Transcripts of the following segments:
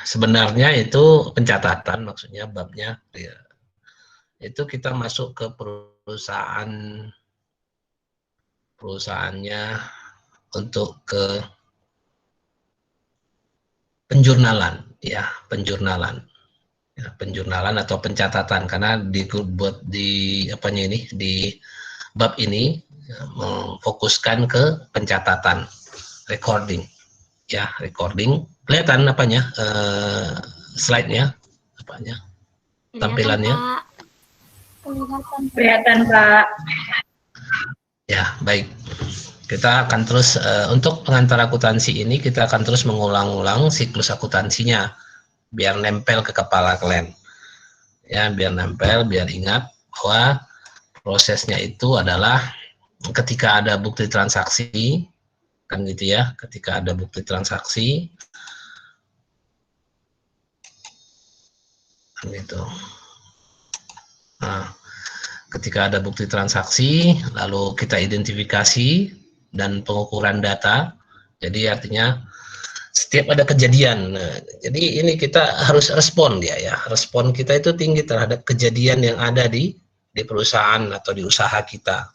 sebenarnya itu pencatatan, maksudnya babnya ya, itu kita masuk ke perusahaannya untuk ke penjurnalan, ya penjurnalan. Ya, penjurnalan atau pencatatan, karena dibuat di apanya ini, di bab ini ya, memfokuskan ke pencatatan, recording, ya recording. Kelihatan apanya, slide-nya, apanya, tampilannya. Kelihatan, Pak. Ya, baik. Kita akan terus untuk pengantar akuntansi ini kita akan terus mengulang-ulang siklus akuntansinya biar nempel ke kepala kalian. Ya, biar nempel, biar ingat bahwa prosesnya itu adalah ketika ada bukti transaksi, kan gitu ya, ketika ada bukti transaksi, kan gitu. Nah, ketika ada bukti transaksi, lalu kita identifikasi dan pengukuran data, jadi artinya setiap ada kejadian, nah, jadi ini kita harus respon dia ya, respon kita itu tinggi terhadap kejadian yang ada di perusahaan atau di usaha kita.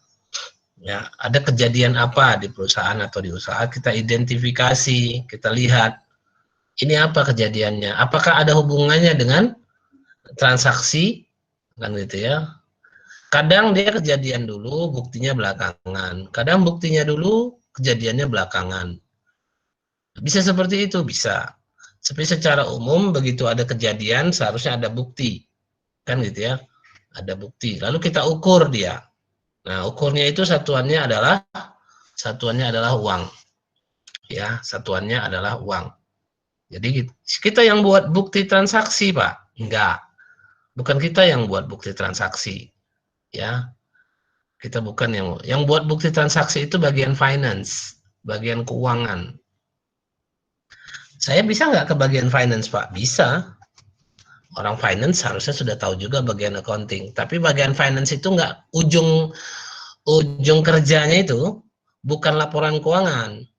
Ya, ada kejadian apa di perusahaan atau di usaha, kita identifikasi, kita lihat ini apa kejadiannya, apakah ada hubungannya dengan transaksi, kan gitu ya. Kadang dia kejadian dulu, buktinya belakangan. Kadang buktinya dulu, kejadiannya belakangan. Bisa seperti itu, bisa. Tapi secara umum begitu ada kejadian seharusnya ada bukti, kan gitu ya, ada bukti. Lalu kita ukur dia. Nah, ukurnya itu satuannya adalah uang. Ya, satuannya adalah uang. Jadi kita yang buat bukti transaksi, Pak? Enggak. Bukan kita yang buat bukti transaksi. Ya. Kita bukan yang buat bukti transaksi itu bagian finance, bagian keuangan. Saya bisa nggak ke bagian finance, Pak? Bisa. Orang finance harusnya sudah tahu juga bagian accounting. Tapi bagian finance itu nggak ujung kerjanya itu bukan laporan keuangan.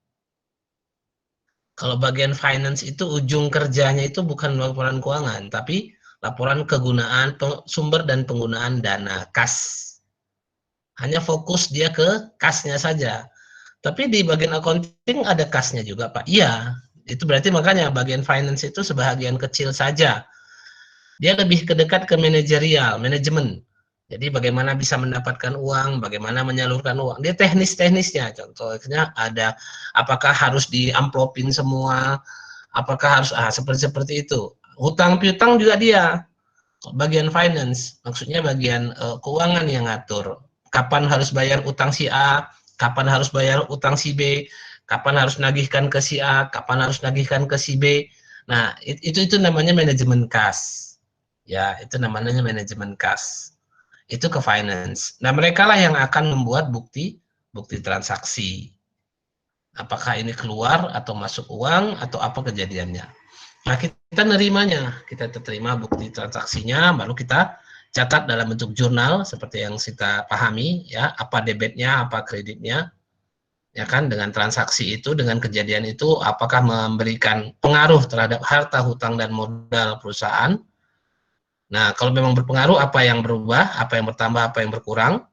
Kalau bagian finance itu ujung kerjanya itu bukan laporan keuangan, tapi laporan kegunaan sumber dan penggunaan dana kas. Hanya fokus dia ke kasnya saja. Tapi di bagian accounting ada kasnya juga, Pak. Iya, itu berarti makanya bagian finance itu sebahagian kecil saja. Dia lebih kedekat ke manajerial, manajemen. Jadi bagaimana bisa mendapatkan uang, bagaimana menyalurkan uang. Dia teknis-teknisnya. Contohnya ada apakah harus diamplopin semua, apakah harus seperti itu. Hutang piutang juga dia. Bagian finance, maksudnya bagian keuangan yang ngatur. Kapan harus bayar utang si A, kapan harus bayar utang si B, kapan harus nagihkan ke si A, kapan harus nagihkan ke si B. Nah, itu namanya manajemen kas. Ya, itu namanya manajemen kas. Itu ke finance. Nah, mereka lah yang akan membuat bukti transaksi. Apakah ini keluar atau masuk uang atau apa kejadiannya. Nah, kita nerimanya, kita terima bukti transaksinya, baru kita catat dalam bentuk jurnal seperti yang kita pahami, ya, apa debitnya, apa kreditnya, ya kan, dengan transaksi itu, dengan kejadian itu, apakah memberikan pengaruh terhadap harta, hutang, dan modal perusahaan. Nah, kalau memang berpengaruh, apa yang berubah, apa yang bertambah, apa yang berkurang,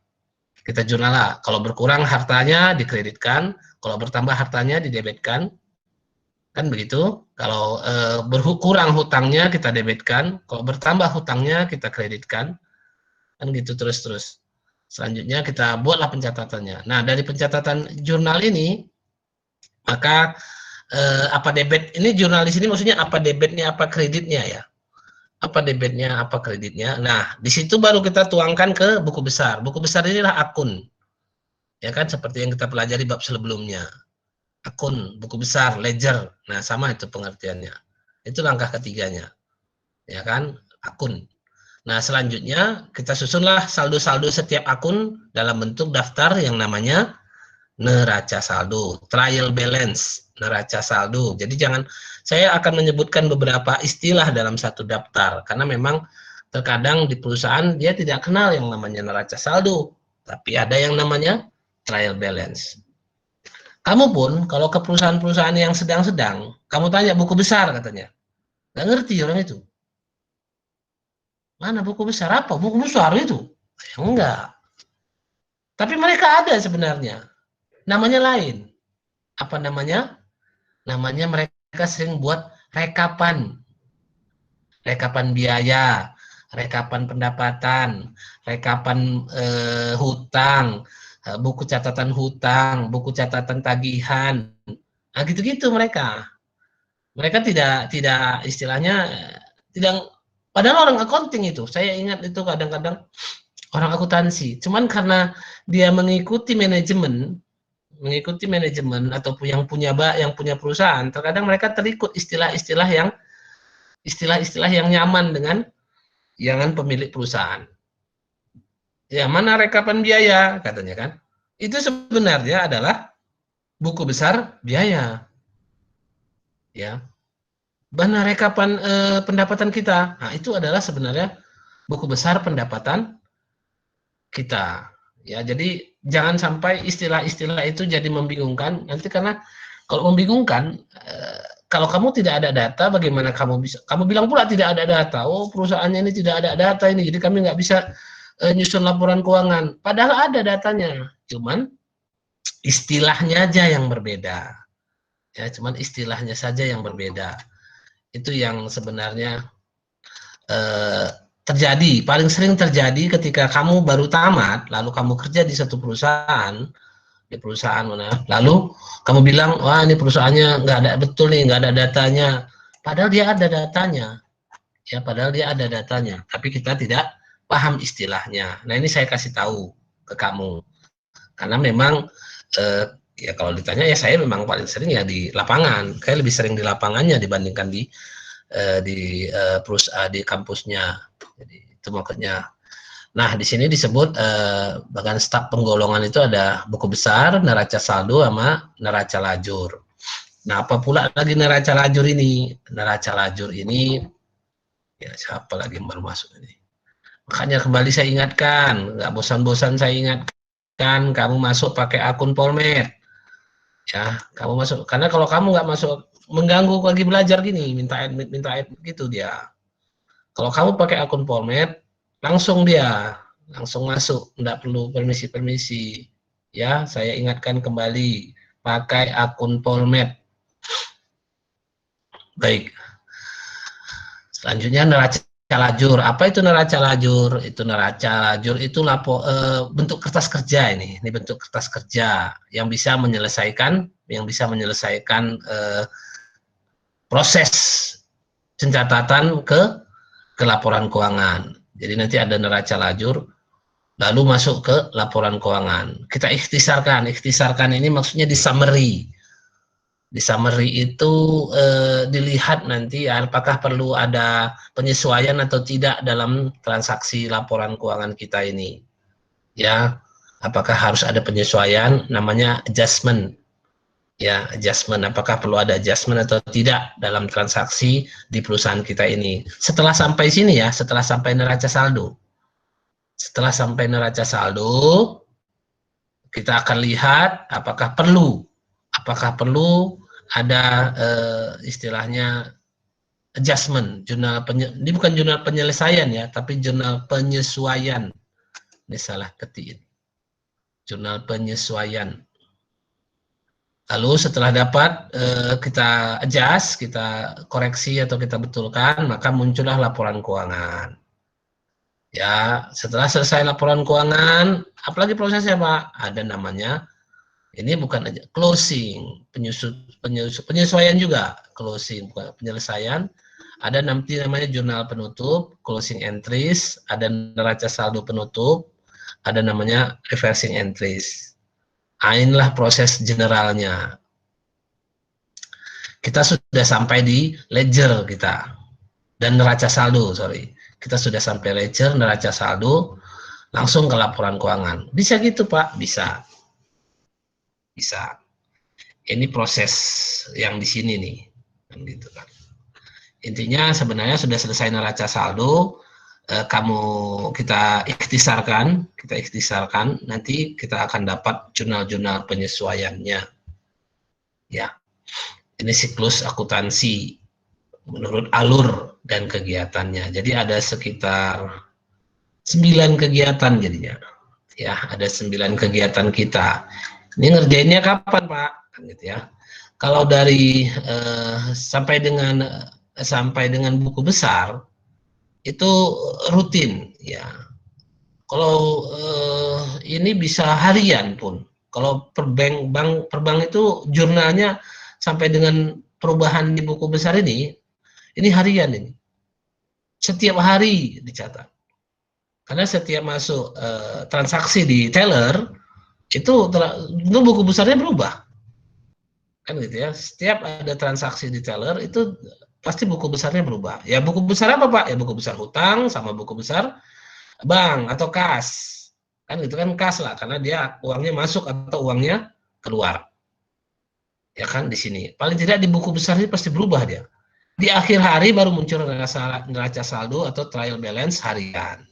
kita jurnal lah. Kalau berkurang hartanya dikreditkan, kalau bertambah hartanya didebitkan, kan begitu. Kalau berkurang hutangnya kita debitkan, kalau bertambah hutangnya kita kreditkan, kan gitu terus-terus. Selanjutnya kita buatlah pencatatannya. Nah, dari pencatatan jurnal ini, maka apa debit ini, jurnal di sini maksudnya apa debitnya, apa kreditnya ya. Apa debitnya, apa kreditnya. Nah, di situ baru kita tuangkan ke buku besar. Buku besar inilah akun. Ya kan, seperti yang kita pelajari bab sebelumnya. Akun, buku besar, ledger. Nah, sama itu pengertiannya. Itu langkah ketiganya. Ya kan, akun. Nah, selanjutnya kita susunlah saldo-saldo setiap akun dalam bentuk daftar yang namanya neraca saldo, trial balance, neraca saldo. Jadi jangan, saya akan menyebutkan beberapa istilah dalam satu daftar, karena memang terkadang di perusahaan dia tidak kenal yang namanya neraca saldo, tapi ada yang namanya trial balance. Kamu pun kalau ke perusahaan-perusahaan yang sedang-sedang, kamu tanya buku besar katanya. Nggak ngerti orang itu. Mana buku besar apa? Buku besar itu? Ya, enggak. Tapi mereka ada sebenarnya. Namanya lain. Apa namanya? Namanya mereka sering buat rekapan. Rekapan biaya, rekapan pendapatan, rekapan hutang, buku catatan hutang, buku catatan tagihan. Nah, gitu-gitu mereka. Mereka tidak istilahnya tidak, padahal orang accounting itu. Saya ingat itu kadang-kadang orang akuntansi. Cuman karena dia mengikuti manajemen ataupun yang punya perusahaan, terkadang mereka terikut istilah-istilah yang nyaman dengan jangan pemilik perusahaan. Ya, mana rekapan biaya katanya kan? Itu sebenarnya adalah buku besar biaya, ya. Mana rekapan pendapatan kita? Nah, itu adalah sebenarnya buku besar pendapatan kita. Ya, jadi jangan sampai istilah-istilah itu jadi membingungkan. Nanti karena kalau membingungkan, kalau kamu tidak ada data, bagaimana kamu bisa? Kamu bilang pula tidak ada data. Oh, perusahaannya ini tidak ada data ini, jadi kami nggak bisa nyusun laporan keuangan. Padahal ada datanya, cuman istilahnya aja yang berbeda. Ya, cuman istilahnya saja yang berbeda. Itu yang sebenarnya eh, terjadi, paling sering terjadi ketika kamu baru tamat, lalu kamu kerja di satu perusahaan, di perusahaan mana, lalu kamu bilang, wah ini perusahaannya nggak ada betul nih, nggak ada datanya. Padahal dia ada datanya, ya padahal dia ada datanya, tapi kita tidak paham istilahnya. Nah ini saya kasih tahu ke kamu, karena memang eh, ya kalau ditanya ya saya memang paling sering ya di lapangan, kayak lebih sering di lapangannya dibandingkan di perusahaan di kampusnya. Jadi itu makanya. Nah di sini disebut bahkan staf penggolongan itu ada buku besar, neraca saldo sama neraca lajur. Nah apa pula lagi neraca lajur ini? Neraca lajur ini ya siapa lagi yang baru masuk ini? Makanya kembali saya ingatkan, nggak bosan-bosan saya ingatkan, kamu masuk pakai akun Polmed. Ya, kamu masuk. Karena kalau kamu nggak masuk, mengganggu lagi belajar gini, minta admit gitu dia. Kalau kamu pakai akun Polmed, langsung masuk, nggak perlu permisi-permisi. Ya, saya ingatkan kembali, pakai akun Polmed. Baik, selanjutnya neraca lajur. Apa itu neraca lajur? Itu neraca lajur itu bentuk kertas kerja ini. Ini bentuk kertas kerja yang bisa menyelesaikan proses pencatatan ke laporan keuangan. Jadi nanti ada neraca lajur, lalu masuk ke laporan keuangan. Kita ikhtisarkan. Ikhtisarkan ini maksudnya di summary. Di summary itu dilihat nanti apakah perlu ada penyesuaian atau tidak dalam transaksi laporan keuangan kita ini. Ya, apakah harus ada penyesuaian? Namanya adjustment. Ya, adjustment. Apakah perlu ada adjustment atau tidak dalam transaksi di perusahaan kita ini? Setelah sampai sini ya, setelah sampai neraca saldo. Setelah sampai neraca saldo, kita akan lihat apakah perlu ada istilahnya adjustment, ini bukan jurnal penyelesaian ya, tapi jurnal penyesuaian. Ini salah ketik ini. Jurnal penyesuaian. Lalu setelah dapat kita adjust, kita koreksi atau kita betulkan, maka muncullah laporan keuangan. Ya, setelah selesai laporan keuangan, apalagi prosesnya Pak? Ada namanya, ini bukan aja closing, penyesuaian juga, closing bukan penyelesaian. Ada nanti namanya jurnal penutup, closing entries, ada neraca saldo penutup, ada namanya reversing entries. Inilah proses generalnya. Kita sudah sampai di ledger kita dan neraca saldo, kita sudah sampai ledger, neraca saldo, langsung ke laporan keuangan. Bisa gitu Pak? Bisa. Bisa. Ini proses yang di sini nih. Gitu kan. Intinya sebenarnya sudah selesai neraca saldo, kita ikhtisarkan, nanti kita akan dapat jurnal-jurnal penyesuaiannya. Ya. Ini siklus akuntansi. menurut alur dan kegiatannya. Jadi ada sekitar 9 kegiatan jadinya. Ya, ada 9 kegiatan kita. Ini ngerjainnya kapan, Pak? Kan gitu ya. Kalau dari sampai dengan buku besar itu rutin ya. Kalau ini bisa harian pun. Kalau per bank itu jurnalnya sampai dengan perubahan di buku besar ini harian ini. Setiap hari dicatat. Karena setiap masuk transaksi di teller itu buku besarnya berubah. Kan gitu ya. Setiap ada transaksi di teller itu pasti buku besarnya berubah. Ya buku besar apa, Pak? Ya buku besar hutang sama buku besar bank atau kas. Kan gitu kan, kas lah karena dia uangnya masuk atau uangnya keluar. Ya kan di sini. Paling tidak di buku besar ini pasti berubah dia. Di akhir hari baru muncul neraca saldo atau trial balance harian.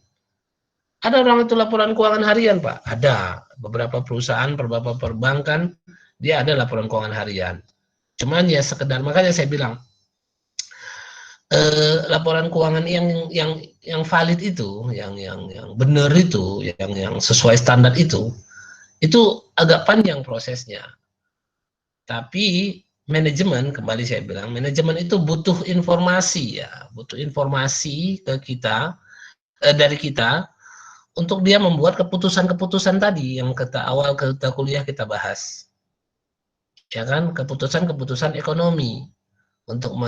Ada orang itu laporan keuangan harian, Pak? Ada. Beberapa perusahaan, beberapa perbankan, dia ada laporan keuangan harian. Cuman ya sekedar, makanya saya bilang, laporan keuangan yang valid itu, yang benar itu, yang sesuai standar itu agak panjang prosesnya. Tapi manajemen, kembali saya bilang, manajemen itu butuh informasi ya, butuh informasi ke kita, dari kita, untuk dia membuat keputusan-keputusan tadi yang kita kuliah kita bahas. Ya kan, keputusan-keputusan ekonomi untuk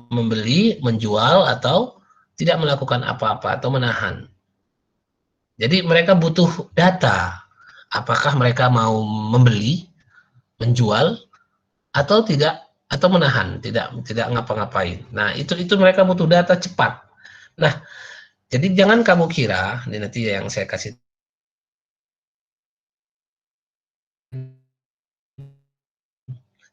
membeli, menjual, atau tidak melakukan apa-apa atau menahan. Jadi mereka butuh data. Apakah mereka mau membeli, menjual, atau tidak, atau menahan, tidak ngapa-ngapain. Nah, itu mereka butuh data cepat. Nah, jadi jangan kamu kira, ini nanti yang saya kasih,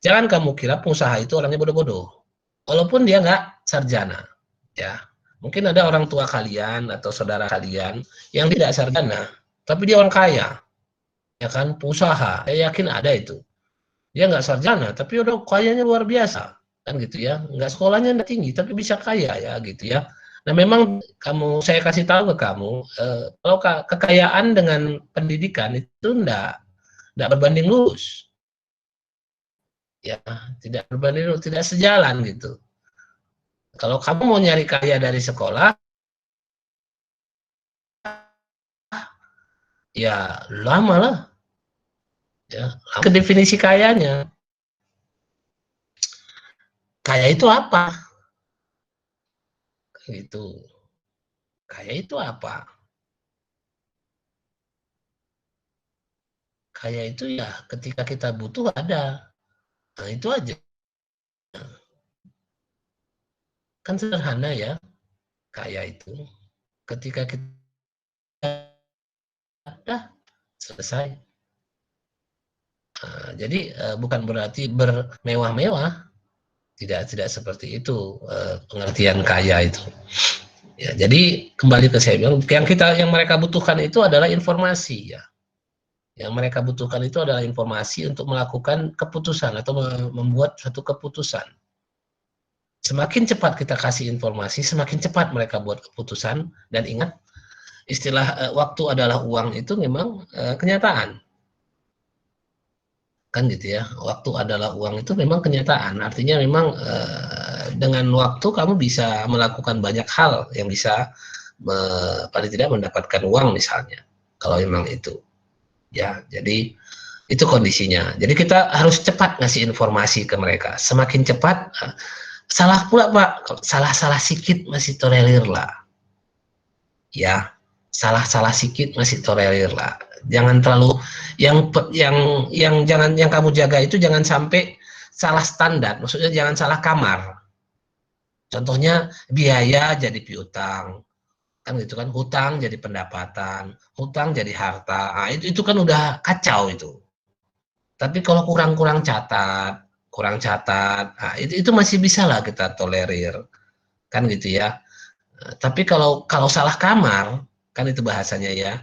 jangan kamu kira pengusaha itu orangnya bodoh-bodoh. Walaupun dia nggak sarjana, ya. Mungkin ada orang tua kalian atau saudara kalian yang tidak sarjana, tapi dia orang kaya, ya kan, pengusaha. Saya yakin ada itu. Dia nggak sarjana, tapi udah kayanya luar biasa, kan gitu ya. Nggak sekolahnya nggak tinggi, tapi bisa kaya ya, gitu ya. Nah memang saya kasih tahu ke kamu, kalau kekayaan dengan pendidikan itu nggak berbanding lurus, ya, tidak berbanding lurus, tidak sejalan gitu. Kalau kamu mau nyari kaya dari sekolah, ya lama lah, ya. Ke definisi kayanya, kaya itu apa? Gitu. Kaya itu apa? Kaya itu ya ketika kita butuh ada. Nah, itu aja. Kan sederhana ya, kaya itu. Ketika kita ada, selesai. Nah, jadi bukan berarti bermewah-mewah, tidak seperti itu pengertian kaya itu. Ya, jadi kembali ke saya bilang, yang mereka butuhkan itu adalah informasi ya. Yang mereka butuhkan itu adalah informasi untuk melakukan keputusan atau membuat satu keputusan. Semakin cepat kita kasih informasi, semakin cepat mereka buat keputusan. Dan ingat, istilah waktu adalah uang itu memang kenyataan. Kan gitu ya, waktu adalah uang itu memang kenyataan. Artinya memang dengan waktu kamu bisa melakukan banyak hal yang bisa paling tidak mendapatkan uang misalnya. Kalau memang itu. Ya, jadi itu kondisinya. Jadi kita harus cepat ngasih informasi ke mereka. Semakin cepat, salah pula Pak, salah-salah sikit masih tolerir lah. Ya, salah-salah sikit masih tolerir lah. Jangan terlalu yang kamu jaga itu jangan sampai salah standar. Maksudnya jangan salah kamar. Contohnya biaya jadi piutang, kan gitu kan, hutang jadi pendapatan, hutang jadi harta. Nah, itu kan udah kacau itu. Tapi kalau kurang catat, nah, itu masih bisa lah kita tolerir, kan gitu ya. Tapi kalau salah kamar, kan itu bahasanya ya.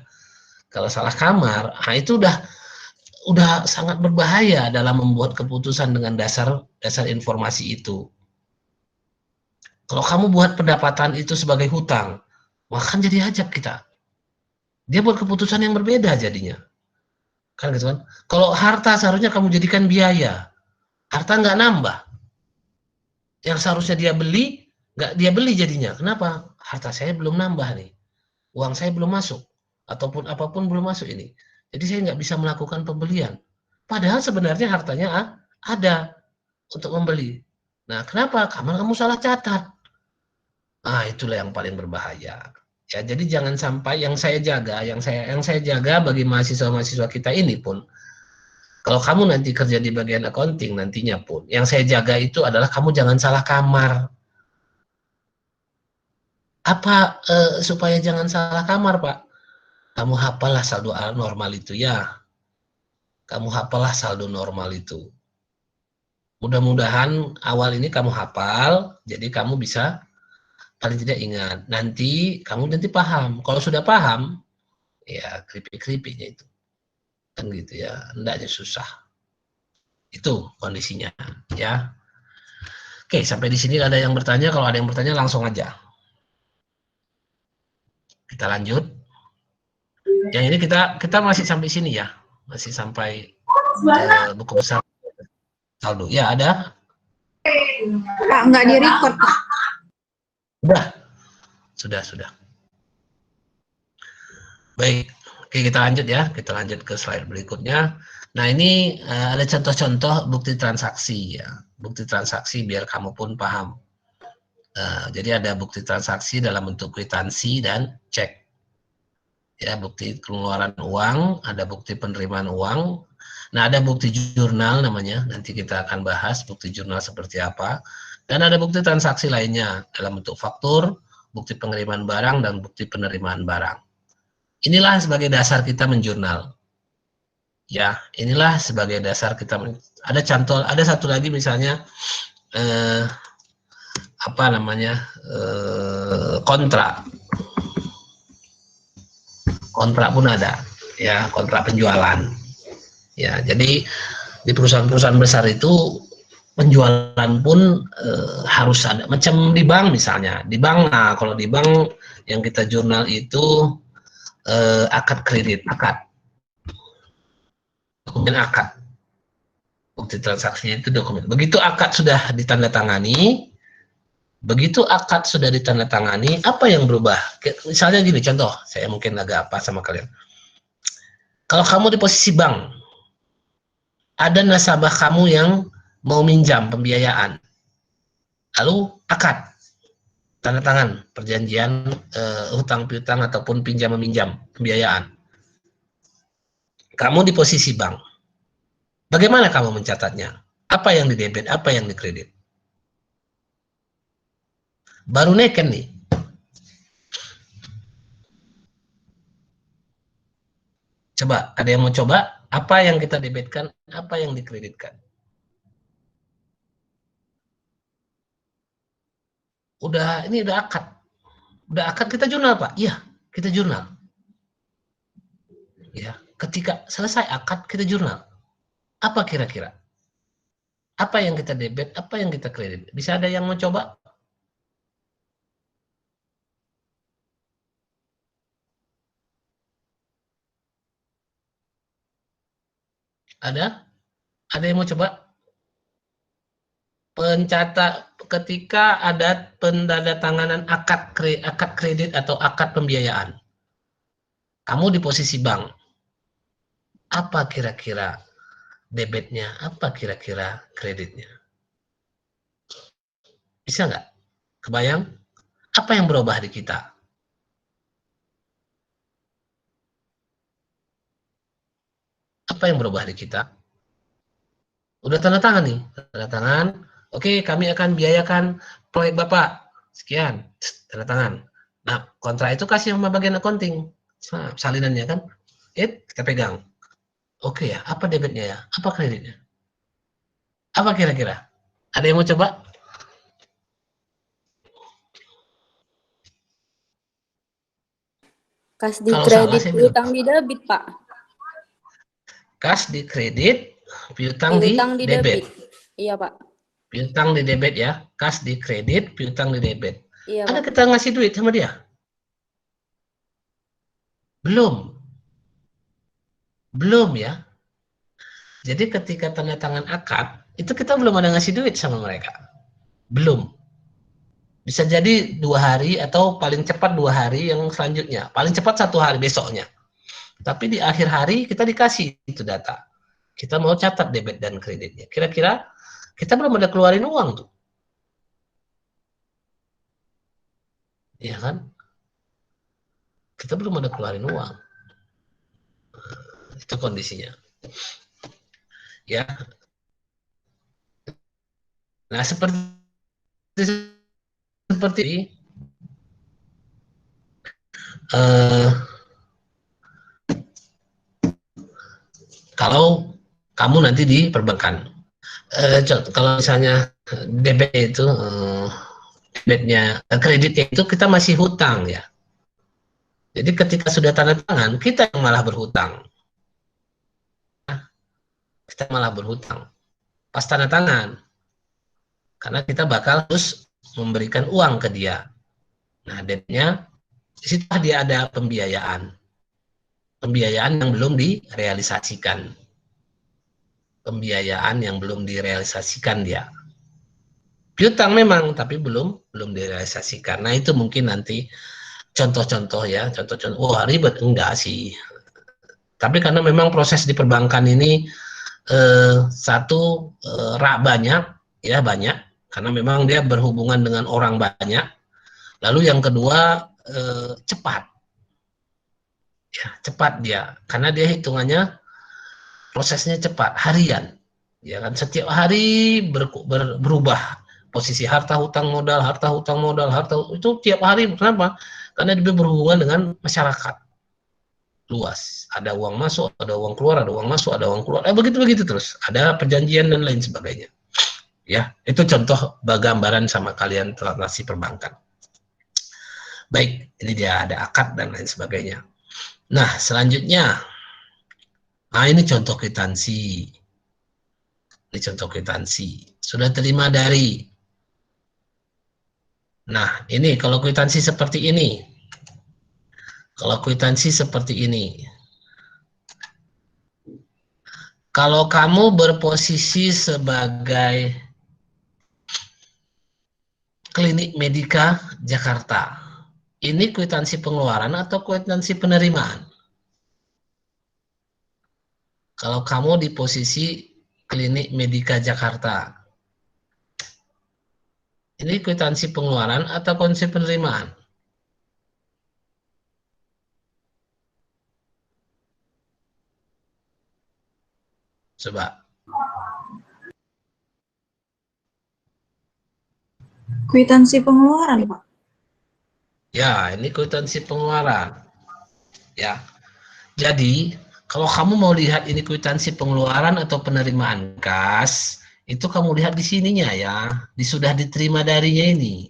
Kalau salah kamar, nah itu udah sangat berbahaya dalam membuat keputusan dengan dasar informasi itu. Kalau kamu buat pendapatan itu sebagai hutang, maka kan jadi ajab kita. Dia buat keputusan yang berbeda jadinya. Kan gitu kan. Kalau harta seharusnya kamu jadikan biaya. Harta nggak nambah. Yang seharusnya dia beli, nggak dia beli jadinya. Kenapa? Harta saya belum nambah nih. Uang saya belum masuk. Ataupun apapun belum masuk ini. Jadi saya nggak bisa melakukan pembelian. Padahal sebenarnya hartanya ada untuk membeli. Nah, kenapa? Karena kamu salah catat. Ah, itulah yang paling berbahaya. Ya, jadi jangan sampai yang saya jaga bagi mahasiswa-mahasiswa kita ini pun, kalau kamu nanti kerja di bagian accounting nantinya pun, yang saya jaga itu adalah kamu jangan salah kamar. Apa supaya jangan salah kamar, Pak? Kamu hafalah saldo normal itu ya. Kamu hafalah saldo normal itu. Mudah-mudahan awal ini kamu hafal, jadi kamu bisa paling tidak ingat. Nanti kamu nanti paham. Kalau sudah paham, ya keripik-keripiknya itu. Kan gitu ya, hendaknya susah. Itu kondisinya, ya. Oke, sampai di sini ada yang bertanya. Kalau ada yang bertanya langsung aja. Kita lanjut. Yang ini kita masih sampai sini ya. Masih sampai buku besar saldo. Ya, ada? Pak, nggak di-record, Pak. Sudah. Baik. Oke, kita lanjut ya. Kita lanjut ke slide berikutnya. Nah, ini ada contoh-contoh bukti transaksi ya. Bukti transaksi biar kamu pun paham. Jadi ada bukti transaksi dalam bentuk kwitansi dan cek. Ya, bukti pengeluaran uang, ada bukti penerimaan uang. Nah, ada bukti jurnal namanya. Nanti kita akan bahas bukti jurnal seperti apa. Dan ada bukti transaksi lainnya dalam bentuk faktur, bukti pengiriman barang, dan bukti penerimaan barang. Inilah sebagai dasar kita menjurnal. Ya, inilah sebagai dasar kita. Ada contoh, ada satu lagi misalnya apa namanya kontrak pun ada ya, kontrak penjualan ya. Jadi di perusahaan-perusahaan besar itu penjualan pun harus ada, macam di bank misalnya. Di bank, nah kalau di bank yang kita jurnal itu akad kredit, dokumen akad, bukti transaksinya itu dokumen. Begitu akad sudah ditandatangani, apa yang berubah? Misalnya gini, contoh, saya mungkin agak apa sama kalian. Kalau kamu di posisi bank, ada nasabah kamu yang mau minjam pembiayaan, lalu akad, tanda tangan, perjanjian hutang piutang ataupun pinjam meminjam pembiayaan. Kamu di posisi bank, bagaimana kamu mencatatnya? Apa yang di debit, apa yang di kredit? Baru neken nih. Coba, ada yang mau coba? Apa yang kita debitkan, apa yang dikreditkan? Ini udah akad. Udah akad kita jurnal, Pak? Iya, kita jurnal. Ya, ketika selesai akad kita jurnal. Apa kira-kira? Apa yang kita debit, apa yang kita kredit? Bisa ada yang mau coba? Ada? Ada yang mau coba? Ketika ada penandatanganan akad kredit atau akad pembiayaan. Kamu di posisi bank. Apa kira-kira debitnya? Apa kira-kira kreditnya? Bisa nggak? Kebayang? Apa yang berubah di kita? Apa yang berubah di kita? Udah tanda tangan nih, tanda tangan. Oke, kami akan biayakan proyek Bapak. Sekian, tanda tangan. Nah, kontrak itu kasih sama bagian accounting. Salinannya kan. Kita pegang. Oke ya, apa debitnya ya? Apa kreditnya? Apa kira-kira? Ada yang mau coba? Kas di kredit, piutang di debit, Pak. Kas di kredit, piutang di debit. Iya, Pak. Piutang di debit ya, kas di kredit, piutang di debit. Iya, Ada Pak. kita ngasih duit sama dia? Belum. Belum ya. Jadi ketika tanda tangan akad, itu kita belum ada ngasih duit sama mereka. Belum. Bisa jadi 2 hari atau paling cepat 2 hari yang selanjutnya. Paling cepat 1 hari besoknya. Tapi di akhir hari kita dikasih itu data. Kita mau catat debit dan kreditnya. Kira-kira kita belum ada keluarin uang tuh. Iya kan? Kita belum ada keluarin uang. Itu kondisinya. Ya. Nah, seperti eh, kalau kamu nanti di perbankan, kalau misalnya debit itu debitnya, kreditnya itu kita masih hutang ya. Jadi ketika sudah tanda tangan, kita yang malah berhutang. Kita malah berhutang. Pas tanda tangan, karena kita bakal terus memberikan uang ke dia. Nah, debitnya di situ dia ada pembiayaan. Pembiayaan yang belum direalisasikan. Pembiayaan yang belum direalisasikan dia. Piutang memang, tapi belum direalisasikan. Nah, itu mungkin nanti contoh-contoh ya, contoh-contoh. Wah, ribet enggak sih. Tapi karena memang proses di perbankan ini satu banyak ya, banyak karena memang dia berhubungan dengan orang banyak. Lalu yang kedua cepat. Ya, cepat dia karena dia hitungannya prosesnya cepat, harian. Ya kan setiap hari berubah posisi harta hutang modal, itu tiap hari. Kenapa? Karena dia berhubungan dengan masyarakat luas. Ada uang masuk, ada uang keluar, ada uang masuk, ada uang keluar. Begitu-begitu terus. Ada perjanjian dan lain sebagainya. Ya, itu contoh gambaran sama kalian transaksi perbankan. Baik, ini dia ada akad dan lain sebagainya. Nah, selanjutnya, nah ini contoh kwitansi. Ini contoh kwitansi. Sudah terima dari. Nah, ini kalau kwitansi seperti ini. Kalau kwitansi seperti ini. Kalau kamu berposisi sebagai Klinik Medika Jakarta, ini kwitansi pengeluaran atau kwitansi penerimaan? Kalau kamu di posisi Klinik Medika Jakarta, ini kwitansi pengeluaran atau kwitansi penerimaan? Coba. Kwitansi pengeluaran, Pak. Ya, ini kwitansi pengeluaran. Ya. Jadi, kalau kamu mau lihat ini kwitansi pengeluaran atau penerimaan kas, itu kamu lihat di sininya ya, sudah diterima darinya ini.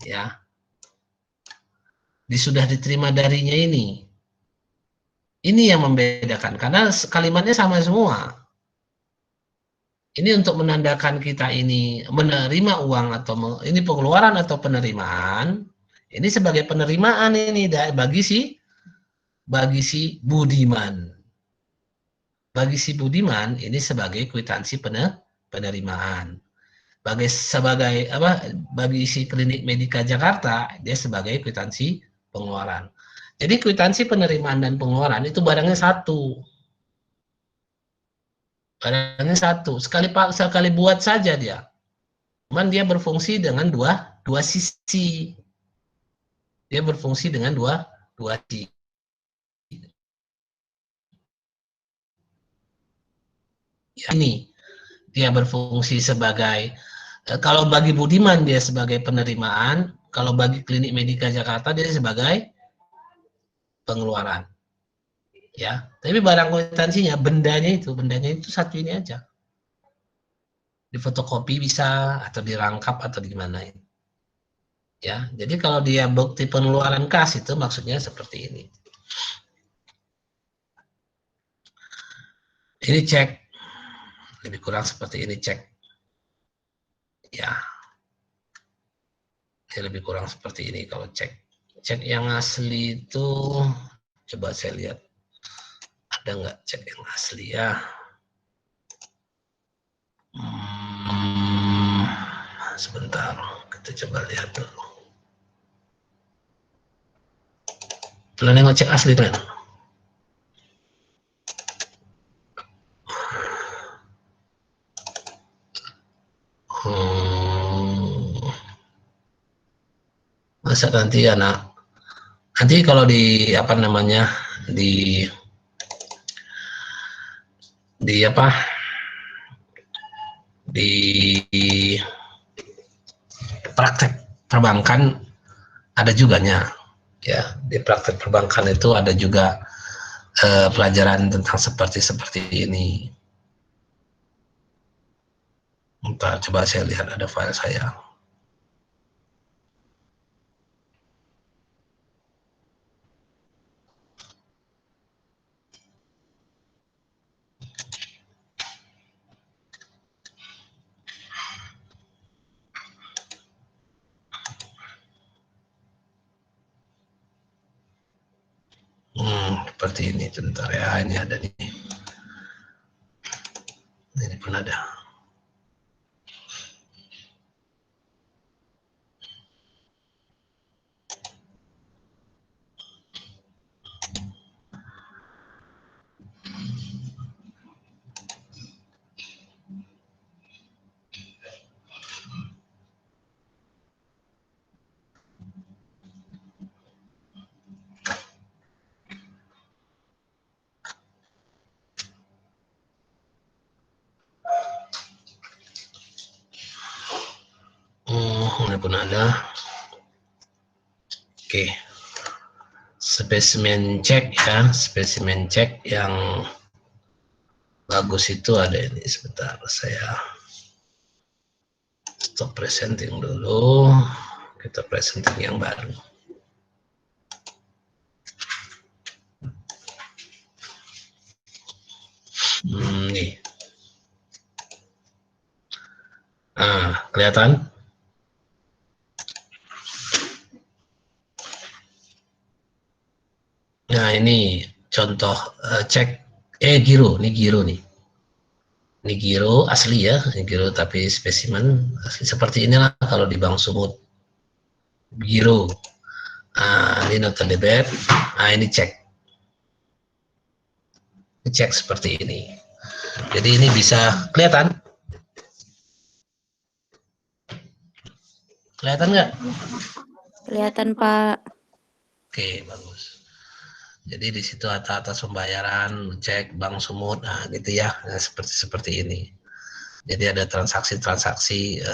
Ya. Sudah diterima darinya ini. Ini yang membedakan karena kalimatnya sama semua. Ini untuk menandakan kita ini menerima uang atau ini pengeluaran atau penerimaan. Ini sebagai penerimaan ini bagi si Budiman. Bagi si Budiman ini sebagai kwitansi penerimaan. Bagi si Klinik Medika Jakarta dia sebagai kwitansi pengeluaran. Jadi kwitansi penerimaan dan pengeluaran itu barangnya satu. Barangnya satu. Sekali buat saja dia. Cuman dia berfungsi dengan dua sisi. Dia berfungsi dengan dua sisi. Ya, ini dia berfungsi sebagai kalau bagi Budiman dia sebagai penerimaan, kalau bagi Klinik Medika Jakarta dia sebagai pengeluaran. Ya, tapi barang kwitansinya bendanya itu satu ini aja. Difotokopi bisa atau dirangkap atau digimanain. Ya, jadi kalau dia bukti pengeluaran kas itu maksudnya seperti ini. Ini cek lebih kurang seperti ini cek. Ya, ini lebih kurang seperti ini kalau cek. Cek yang asli itu, coba saya lihat. Ada nggak cek yang asli ya? Sebentar, kita coba lihat dulu. Telah nengok cek asli kan? Masa nanti anak, nanti kalau di apa namanya di apa di praktek perbankan ada juganya ya, di praktek perbankan itu ada juga pelajaran tentang seperti ini. Entah, coba saya lihat ada file saya. Seperti ini, sebentar ya, ini ada nih. Ini pun ada. Ini pun ada. Oke. Spesimen cek ya, spesimen cek yang bagus itu ada ini. Sebentar, saya stop presenting dulu. Kita presenting yang baru. Nih. Kelihatan? Nah, ini contoh cek giro, ini giro nih. Ini giro asli ya, ini giro tapi spesimen asli seperti inilah kalau di bank sumut. Giro. Ini nota debit. Ini cek. Ini cek seperti ini. Jadi ini bisa kelihatan? Kelihatan nggak? Kelihatan, Pak. Oke, bagus. Jadi di situ atas pembayaran, cek bank sumut, nah gitu ya, nah, seperti ini. Jadi ada transaksi-transaksi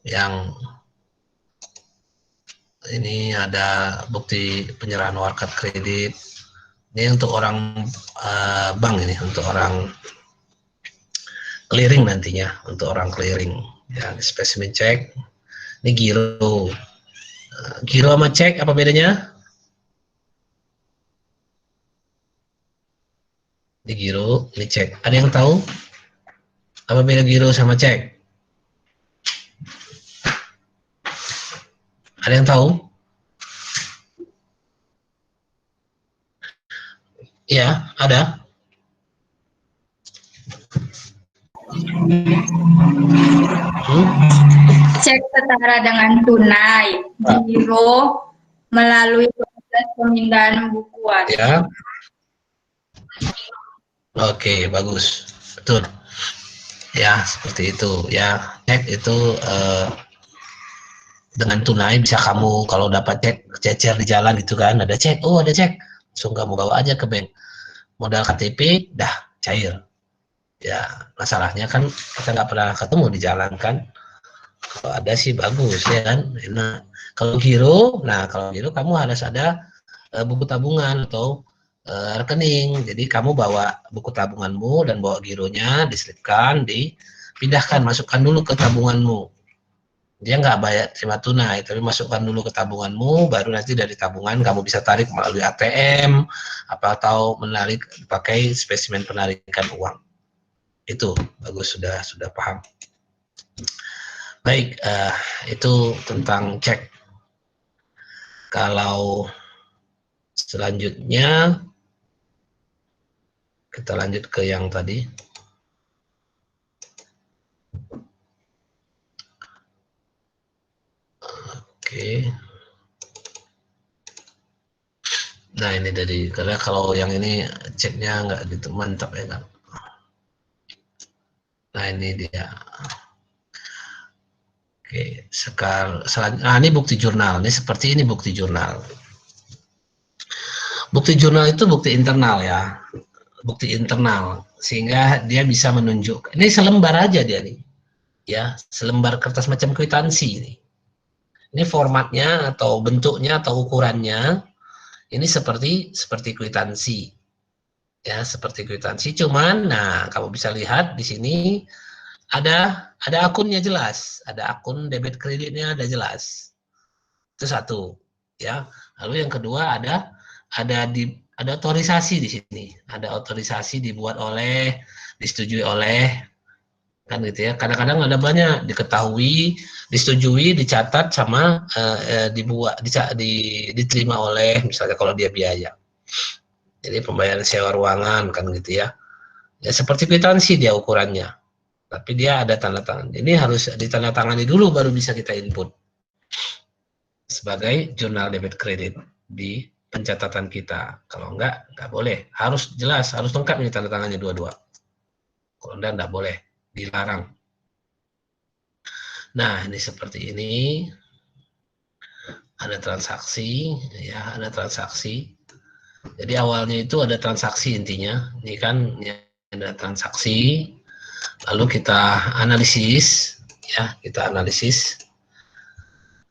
yang ini ada bukti penyerahan warkat kredit. Ini untuk orang bank ini, untuk orang clearing nantinya, untuk orang clearing. Ya, spesimen cek. Ini giro. Giro sama cek apa bedanya? Ini giro, ini cek. Ada yang tahu apa beda giro sama cek? Ada yang tahu? Iya, ada. Cek setara dengan tunai, giro melalui proses pemindahan bukuan. Ya. Oke, bagus. Betul. Ya, seperti itu. Ya, cek itu dengan tunai bisa kamu kalau dapat cek cecer di jalan gitu kan, ada cek, oh ada cek, langsung kamu bawa aja ke bank. Modal KTP, dah cair. Ya, masalahnya kan kita nggak pernah ketemu di jalan kan. Kalau ada sih bagus ya kan. Nah, kalau giro kamu harus ada buku tabungan atau rekening. Jadi kamu bawa buku tabunganmu dan bawa gironya, diselipkan, dipindahkan, masukkan dulu ke tabunganmu. Dia nggak bayar terima tunai, tapi masukkan dulu ke tabunganmu, baru nanti dari tabungan kamu bisa tarik melalui ATM, atau menarik pakai spesimen penarikan uang. Itu bagus, sudah paham. Baik, itu tentang cek. Kalau selanjutnya kita lanjut ke yang tadi. Oke. Nah ini dari, karena kalau yang ini ceknya nggak gitu mantap ya kan. Nah ini dia. Oke, selanjutnya, nah ini bukti jurnal. Ini seperti ini bukti jurnal. Bukti jurnal itu bukti internal ya, bukti internal, sehingga dia bisa menunjuk. Ini selembar aja dia nih, ya, selembar kertas macam kwitansi ini. Ini formatnya atau bentuknya atau ukurannya ini seperti kwitansi, ya, seperti kwitansi. Cuman, nah, kamu bisa lihat di sini ada akunnya jelas, ada akun debit kreditnya ada jelas. Itu satu, ya. Lalu yang kedua ada otorisasi di sini, ada otorisasi dibuat oleh, disetujui oleh, kan gitu ya. Kadang-kadang ada banyak diketahui, disetujui, dicatat sama diterima oleh, misalnya kalau dia biaya. Jadi pembayaran sewa ruangan kan gitu ya. Ya seperti kwitansi dia ukurannya. Tapi dia ada tanda tangan. Ini harus ditandatangani dulu baru bisa kita input sebagai jurnal debit kredit di pencatatan kita. Kalau enggak boleh. Harus jelas, harus lengkap ini tanda tangannya dua-dua. Kalau enggak boleh, dilarang. Nah, ini seperti ini. Ada transaksi, ya, ada transaksi. Jadi awalnya itu ada transaksi intinya. Ini kan ya, ada transaksi. Lalu kita analisis, ya, kita analisis.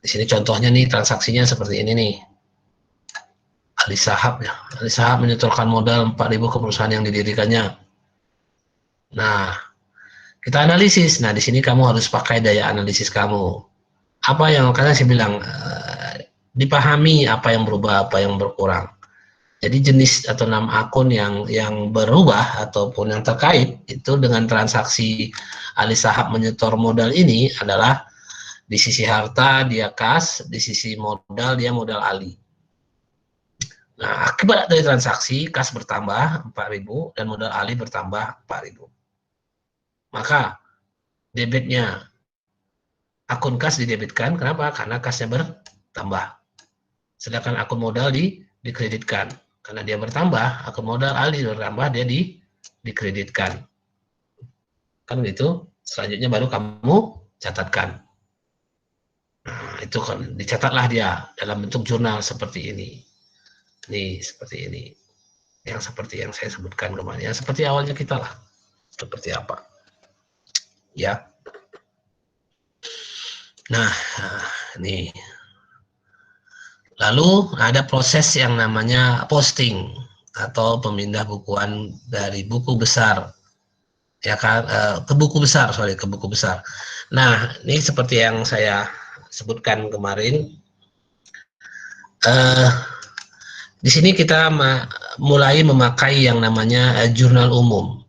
Di sini contohnya nih transaksinya seperti ini nih. Ahli sahab ya. Ahli sahab menyetorkan modal 4.000 ke perusahaan yang didirikannya. Nah, kita analisis. Nah, di sini kamu harus pakai daya analisis kamu. Apa yang karena saya bilang dipahami apa yang berubah, apa yang berkurang. Jadi jenis atau nama akun yang berubah ataupun yang terkait itu dengan transaksi ahli sahab menyetor modal ini adalah di sisi harta dia kas, di sisi modal dia modal ahli. Nah, akibat dari transaksi kas bertambah 4.000 dan modal ahli bertambah 4.000. Maka debitnya akun kas didebitkan, kenapa? Karena kasnya bertambah. Sedangkan akun modal dikreditkan. Karena dia bertambah, akun modal ahli bertambah, dia dikreditkan. Kan gitu. Selanjutnya baru kamu catatkan. Nah, itu kan dicatatlah dia dalam bentuk jurnal seperti ini. Nih, seperti ini. Yang seperti yang saya sebutkan kemarin. Yang seperti awalnya kita lah. Seperti apa. Ya. Nah, ini. Lalu ada proses yang namanya posting atau pemindah bukuan dari buku besar ya kan ke buku besar, ke buku besar. Nah, ini seperti yang saya sebutkan kemarin. Di sini kita mulai memakai yang namanya jurnal umum.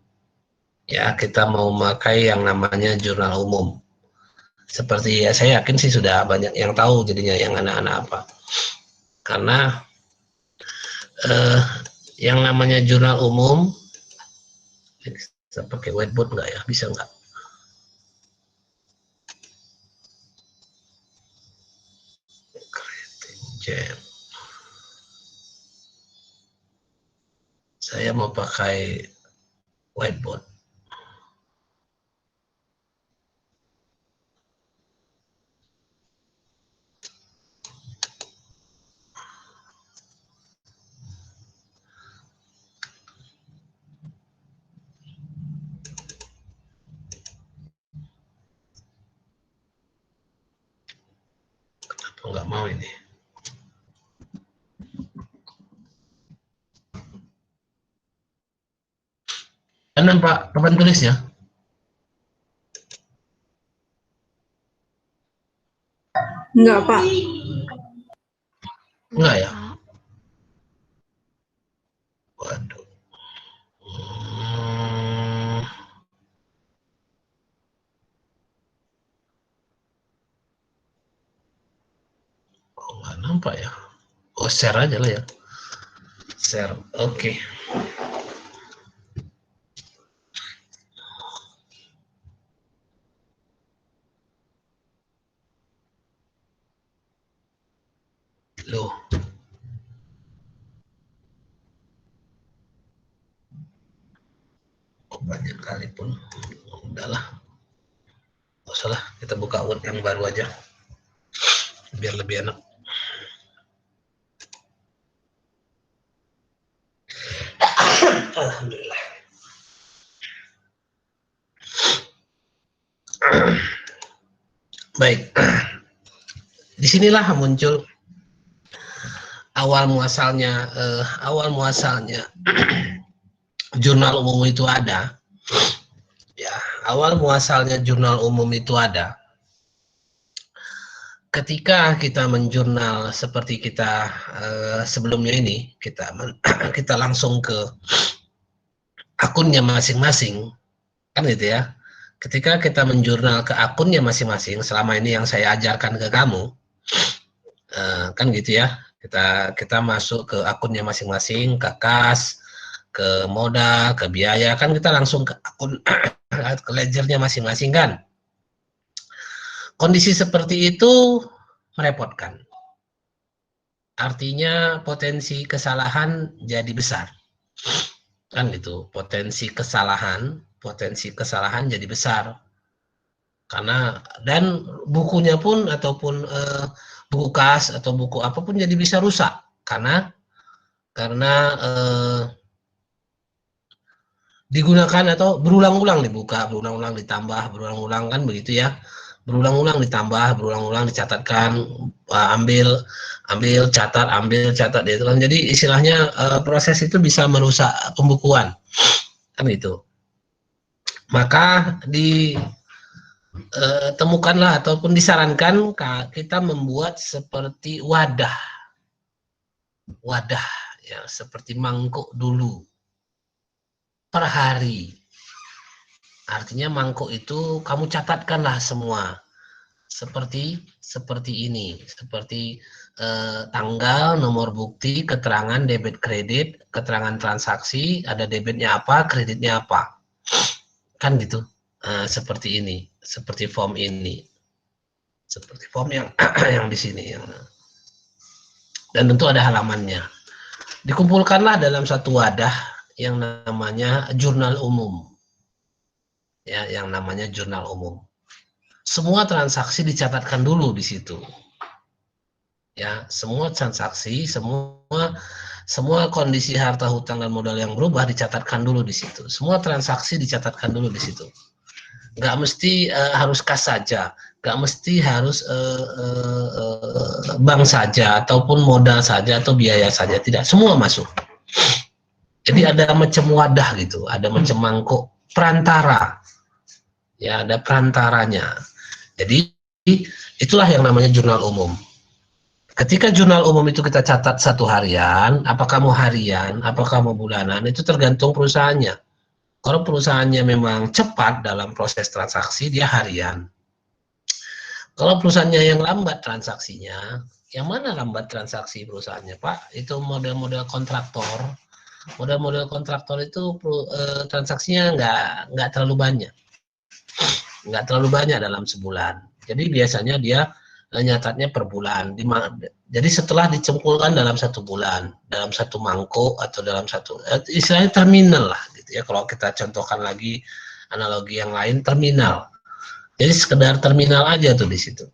Ya, kita mau memakai yang namanya jurnal umum. Seperti ya saya yakin sih sudah banyak yang tahu jadinya yang anak-anak apa. Karena yang namanya jurnal umum, bisa pakai whiteboard nggak ya? Bisa nggak? Jam. Saya mau pakai whiteboard. Kenapa nggak mau ini? Kanan Pak, papan tulisnya? Enggak, Pak. Enggak ya? Waduh. Apa ya? Oh, share aja lah ya. Share. Oke. Loh. Oh, banyak kali pun. Udahlah. Nggak usah lah, kita buka Word yang baru aja. Biar lebih enak. Alhamdulillah. Baik. Disinilah muncul awal muasalnya jurnal umum itu ada. Ya, awal muasalnya jurnal umum itu ada. Ketika kita menjurnal seperti kita sebelumnya ini, kita langsung ke akunnya masing-masing, kan gitu ya. Ketika kita menjurnal ke akunnya masing-masing, selama ini yang saya ajarkan ke kamu, kan gitu ya. Kita masuk ke akunnya masing-masing, ke kas, ke modal, ke biaya, kan kita langsung ke akun ke ledgernya masing-masing kan. Kondisi seperti itu merepotkan. Artinya potensi kesalahan jadi besar. Kan gitu, potensi kesalahan jadi besar. Karena dan bukunya pun ataupun buku kas atau buku apapun jadi bisa rusak karena digunakan atau berulang-ulang dibuka, berulang-ulang ditambah, berulang-ulang kan begitu ya. Berulang-ulang ditambah, berulang-ulang dicatatkan, ambil catat itu kan. Jadi istilahnya proses itu bisa merusak pembukuan. Kan itu. Maka temukanlah ataupun disarankan kita membuat seperti wadah ya, seperti mangkuk dulu per hari. Artinya mangkuk itu kamu catatkanlah semua seperti ini, seperti tanggal, nomor bukti, keterangan debit kredit, keterangan transaksi, ada debitnya apa, kreditnya apa, kan gitu. Seperti ini, seperti form ini, seperti form yang yang di sini, dan tentu ada halamannya. Dikumpulkanlah dalam satu wadah yang namanya jurnal umum. Ya, yang namanya jurnal umum. Semua transaksi dicatatkan dulu di situ. Ya, semua transaksi, semua kondisi harta hutang dan modal yang berubah dicatatkan dulu di situ. Semua transaksi dicatatkan dulu di situ. Nggak mesti harus kas saja, nggak mesti harus bank saja ataupun modal saja atau biaya saja, tidak, semua masuk. Jadi ada macam wadah gitu, ada macam mangkuk perantara, ya ada perantaranya. Jadi itulah yang namanya jurnal umum. Ketika jurnal umum itu kita catat satu harian, apakah mau harian, apakah mau bulanan, itu tergantung perusahaannya. Kalau perusahaannya memang cepat dalam proses transaksi, dia harian. Kalau perusahaannya yang lambat transaksinya, yang mana lambat transaksi perusahaannya, Pak? Itu model-model kontraktor. Model-model kontraktor itu transaksinya nggak terlalu banyak. Nggak terlalu banyak dalam sebulan. Jadi biasanya dia nyatatnya per bulan. Jadi setelah dicempulkan dalam satu bulan, dalam satu mangkuk atau dalam satu istilahnya terminal lah gitu ya. Kalau kita contohkan lagi analogi yang lain, terminal. Jadi sekedar terminal aja tuh di situ.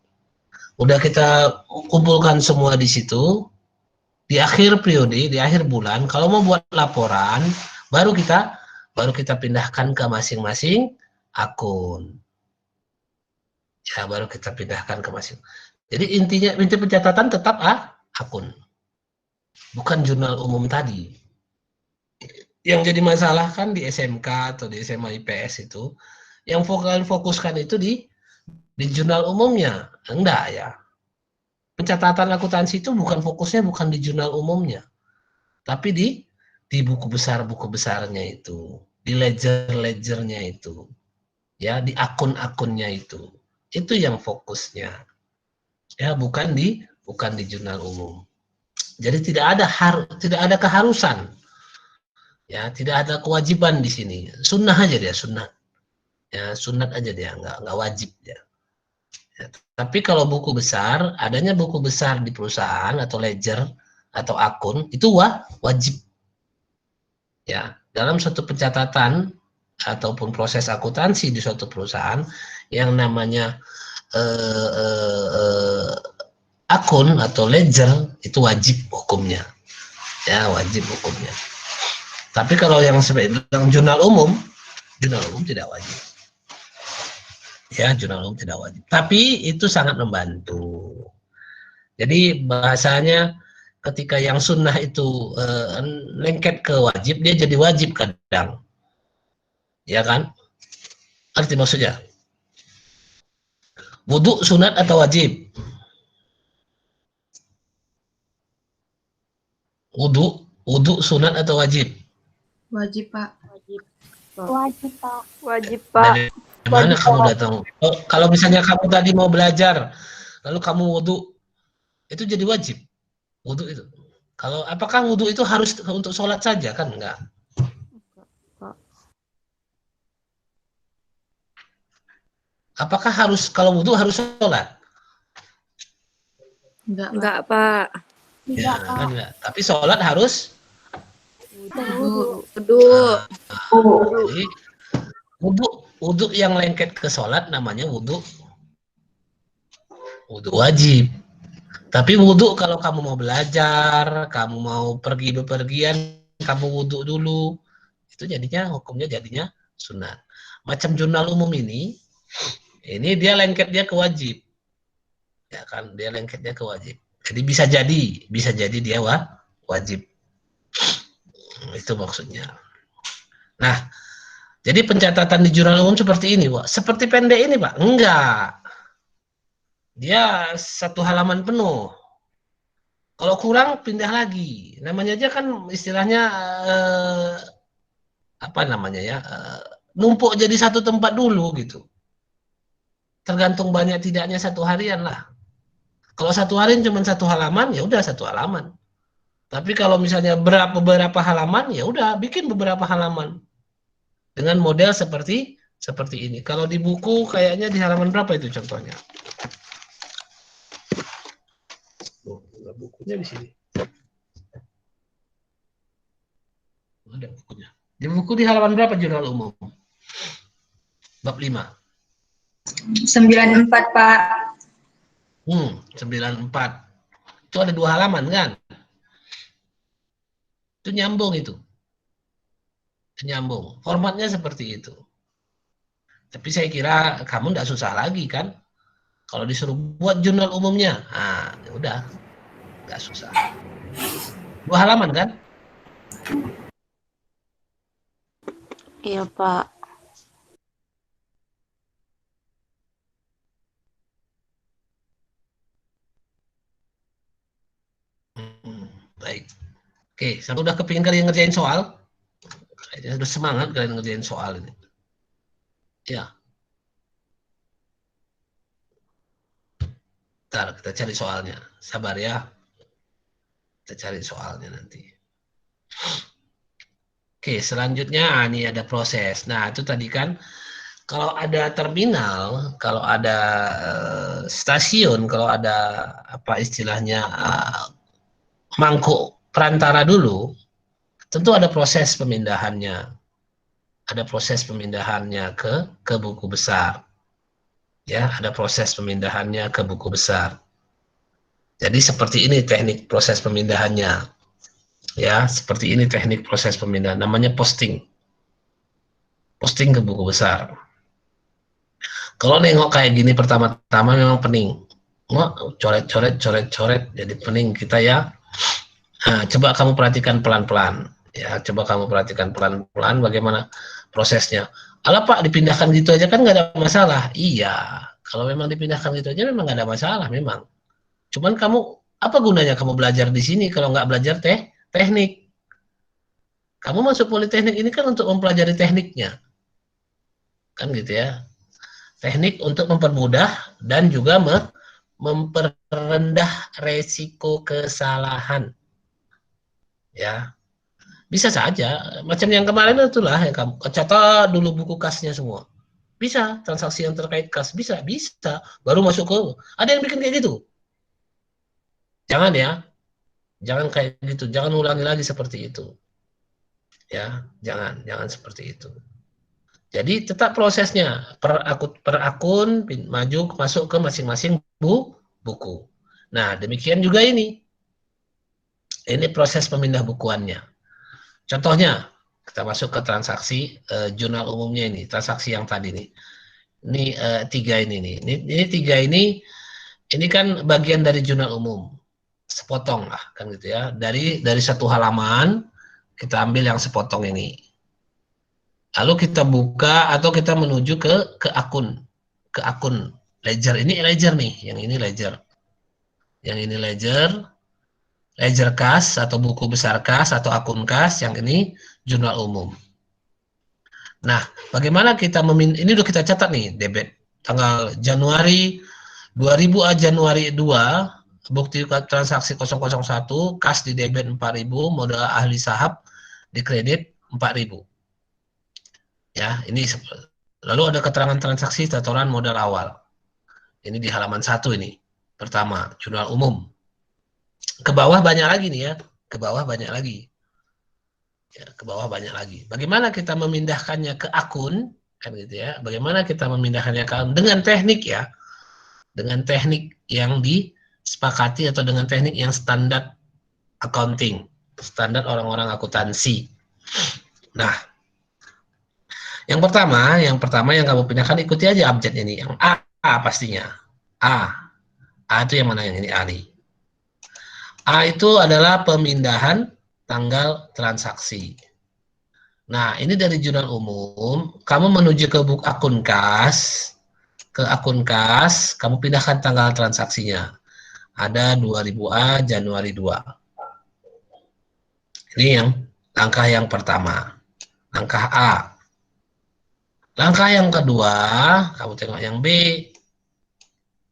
Udah kita kumpulkan semua di situ. Di akhir periode, di akhir bulan, kalau mau buat laporan, baru kita pindahkan ke masing-masing akun. Ya, baru kita pindahkan ke masing. Jadi inti pencatatan tetap akun, bukan jurnal umum tadi. Yang jadi masalah kan di SMK atau di SMA IPS itu, yang fokuskan itu di jurnal umumnya, enggak ya. Pencatatan akuntansi itu fokusnya bukan di jurnal umumnya, tapi di buku besarnya itu, di ledgernya itu, ya di akun-akunnya itu yang fokusnya, ya bukan di bukan di jurnal umum. Jadi tidak ada keharusan, ya, tidak ada kewajiban di sini. Sunnah aja dia, sunnah, ya, sunat aja dia, nggak wajib dia. Ya, tapi kalau buku besar, adanya buku besar di perusahaan atau ledger atau akun itu wajib. Ya, dalam suatu pencatatan ataupun proses akuntansi di suatu perusahaan yang namanya akun atau ledger itu wajib hukumnya, ya, wajib hukumnya. Tapi kalau yang sebagai jurnal umum tidak wajib. Ya, jurnal umum tidak wajib. Tapi itu sangat membantu. Jadi bahasanya ketika yang sunnah itu lengket ke wajib, dia jadi wajib kadang. Ya kan? Arti maksudnya? Wudhu sunat atau wajib? Wudhu sunat atau wajib? Wajib, Pak. Wajib, Pak. Wajib, Pak. Dari mana kamu datang? Oh, kalau misalnya kamu tadi mau belajar, lalu kamu wudhu, itu jadi wajib. Wudhu itu. Kalau apakah wudhu itu harus untuk sholat saja? Kan enggak. Apakah harus, kalau wudhu harus sholat? Enggak, Pak. Ya, kan enggak. Tapi sholat harus Wudhu. jadi, wudhu yang lengket ke sholat namanya wudhu wajib. Tapi wudhu kalau kamu mau belajar, kamu mau pergi bepergian, kamu wudhu dulu, itu jadinya hukumnya jadinya sunat. Macam jurnal umum ini dia lengket dia ke wajib, ya kan, dia lengket dia ke wajib. Jadi bisa jadi dia wajib. Itu maksudnya. Nah, jadi pencatatan di jurnal umum seperti ini, Pak. Seperti pendek ini, Pak. Enggak. Dia 1 halaman penuh. Kalau kurang pindah lagi. Namanya aja kan istilahnya apa namanya ya? Numpuk jadi satu tempat dulu gitu. Tergantung banyak tidaknya 1 harian lah. Kalau 1 harian cuma 1 halaman, ya udah 1 halaman. Tapi kalau misalnya beberapa halaman, ya udah bikin beberapa halaman dengan model seperti ini. Kalau di buku kayaknya di halaman berapa itu contohnya? Bukunya di sini. Ada bukunya. Di buku di halaman berapa jurnal umum? Bab 5. 94, Pak. 94. Itu ada 2 halaman kan? Itu nyambung itu. Nyambung. Formatnya seperti itu. Tapi saya kira kamu tidak susah lagi kan? Kalau disuruh buat jurnal umumnya, ya udah, nggak susah. 2 halaman kan? Iya, Pak. Baik. Oke, saya udah kepingin kalian ngerjain soal. Kayaknya udah semangat kalian ngerjain soal ini. Ya. Ntar kita cari soalnya. Sabar ya. Kita cari soalnya nanti. Oke, selanjutnya ini ada proses. Nah, itu tadi kan kalau ada terminal, kalau ada stasiun, kalau ada apa istilahnya mangkuk perantara dulu, tentu ada proses pemindahannya. Ada proses pemindahannya ke buku besar. Ya, ada proses pemindahannya ke buku besar. Jadi seperti ini teknik proses pemindahannya. Ya, seperti ini teknik proses pemindahan. Namanya posting. Posting ke buku besar. Kalau nengok kayak gini pertama-tama memang pening. Coret, jadi pening kita ya. Nah, coba kamu perhatikan pelan-pelan. Ya, coba kamu perhatikan pelan-pelan bagaimana prosesnya. Alah Pak, dipindahkan gitu aja kan nggak ada masalah. Iya, kalau memang dipindahkan gitu aja memang nggak ada masalah memang. Cuman kamu, apa gunanya kamu belajar di sini kalau nggak belajar teknik? Kamu masuk politeknik ini kan untuk mempelajari tekniknya. Kan gitu ya. Teknik untuk mempermudah dan juga memperendah resiko kesalahan. Ya, bisa saja. Macam yang kemarin itulah yang kamu catat dulu buku kasnya semua. Bisa, transaksi yang terkait kas bisa. Baru masuk ke. Ada yang bikin kayak gitu. Jangan ya, jangan kayak gitu. Jangan ulangi lagi seperti itu. Ya, jangan seperti itu. Jadi tetap prosesnya per akun maju masuk ke masing-masing buku. Nah, demikian juga ini. Ini proses pemindah bukuannya. Contohnya, kita masuk ke transaksi jurnal umumnya ini, transaksi yang tadi nih. Ini tiga ini nih. Ini tiga ini kan bagian dari jurnal umum. Sepotong lah kan gitu ya. Dari satu halaman kita ambil yang sepotong ini. Lalu kita buka atau kita menuju ke akun ledger. Ini ledger nih, yang ini ledger. Yang ini ledger kas atau buku besar kas atau akun kas, yang ini jurnal umum. Nah, bagaimana kita ini udah kita catat nih, debit tanggal Januari 2000 Januari 2, bukti transaksi 001, kas di debit 4.000, modal ahli sahab di kredit 4.000. Ya, ini lalu ada keterangan transaksi setoran modal awal. Ini di halaman 1 ini. Pertama, jurnal umum. Ke bawah banyak lagi nih ya, ke bawah banyak lagi. Ya, ke bawah banyak lagi. Bagaimana kita memindahkannya ke akun, kan gitu ya. Bagaimana kita memindahkannya ke akun dengan teknik ya. Dengan teknik yang disepakati atau dengan teknik yang standar accounting, standar orang-orang akuntansi. Nah, yang pertama yang kamu pindahkan, ikuti aja abjad ini, yang A pastinya. A itu yang mana, yang ini A nih. A itu adalah pemindahan tanggal transaksi. Nah, ini dari jurnal umum, kamu menuju ke akun kas, kamu pindahkan tanggal transaksinya. Ada 2000A Januari 2. Ini yang langkah yang pertama, langkah A. Langkah yang kedua, kamu tengok yang B.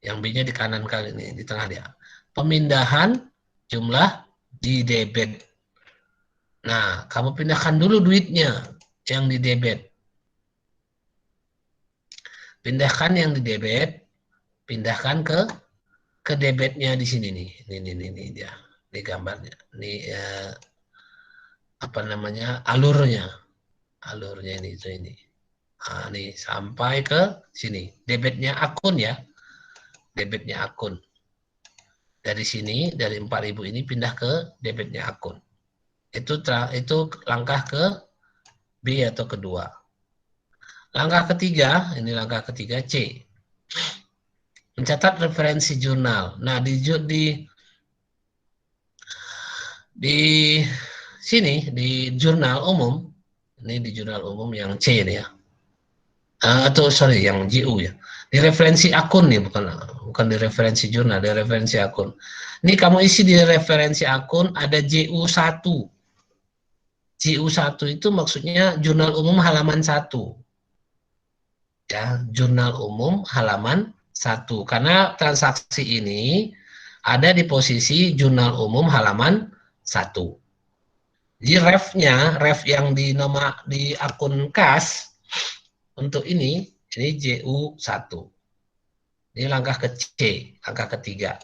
Yang B-nya di kanan kali ini, di tengah dia. Pemindahan jumlah di debit. Nah, kamu pindahkan dulu duitnya yang di debit. Pindahkan yang di debit, pindahkan ke debitnya di sini nih. Ini dia. Ini gambarnya. Ini apa namanya? Alurnya ini itu ini. Nah, nih sampai ke sini. Debitnya akun ya. Debitnya akun. Dari sini, dari 4.000 ini pindah ke debitnya akun. Itu langkah ke B atau kedua. Langkah ketiga, ini langkah ketiga C. Mencatat referensi jurnal. Nah, di sini, di jurnal umum, ini di jurnal umum yang C ini ya. Atau sorry, yang JU ya. Di referensi akun nih, bukan di referensi jurnal, di referensi akun. Ini kamu isi di referensi akun ada JU1. JU1 itu maksudnya jurnal umum halaman 1. Ya, jurnal umum halaman 1. Karena transaksi ini ada di posisi jurnal umum halaman 1. Jadi ref yang di akun kas untuk ini JU1. Ini langkah ke C, langkah ketiga.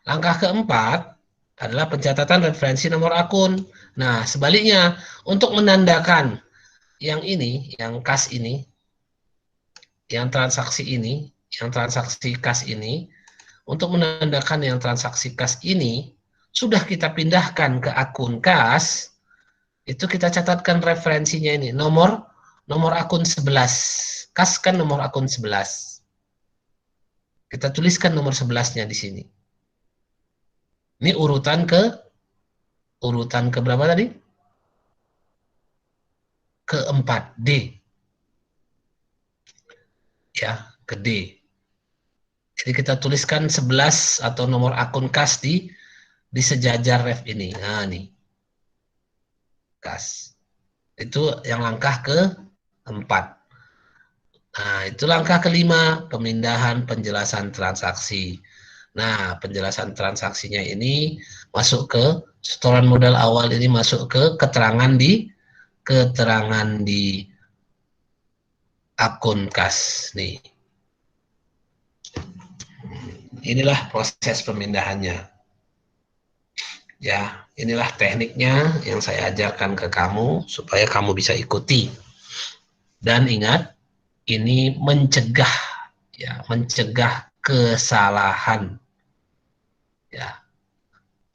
Langkah keempat adalah pencatatan referensi nomor akun. Nah, sebaliknya, untuk menandakan yang ini, yang kas ini, yang transaksi ini, yang transaksi kas ini, untuk menandakan yang transaksi kas ini, sudah kita pindahkan ke akun kas, itu kita catatkan referensinya ini, nomor akun 11. Kas kan nomor akun 11. Kita tuliskan nomor 11-nya di sini. Ini urutan ke berapa tadi? Keempat, D. Ya, ke D. Jadi kita tuliskan 11 atau nomor akun kas di sejajar ref ini. Nah, nih. Kas. Itu yang langkah keempat. Nah, itu langkah kelima, pemindahan penjelasan transaksi. Nah, penjelasan transaksinya ini masuk ke setoran modal awal ini masuk ke keterangan di akun kas nih. Inilah proses pemindahannya. Ya, inilah tekniknya yang saya ajarkan ke kamu supaya kamu bisa ikuti. Dan ingat, ini mencegah kesalahan. Ya.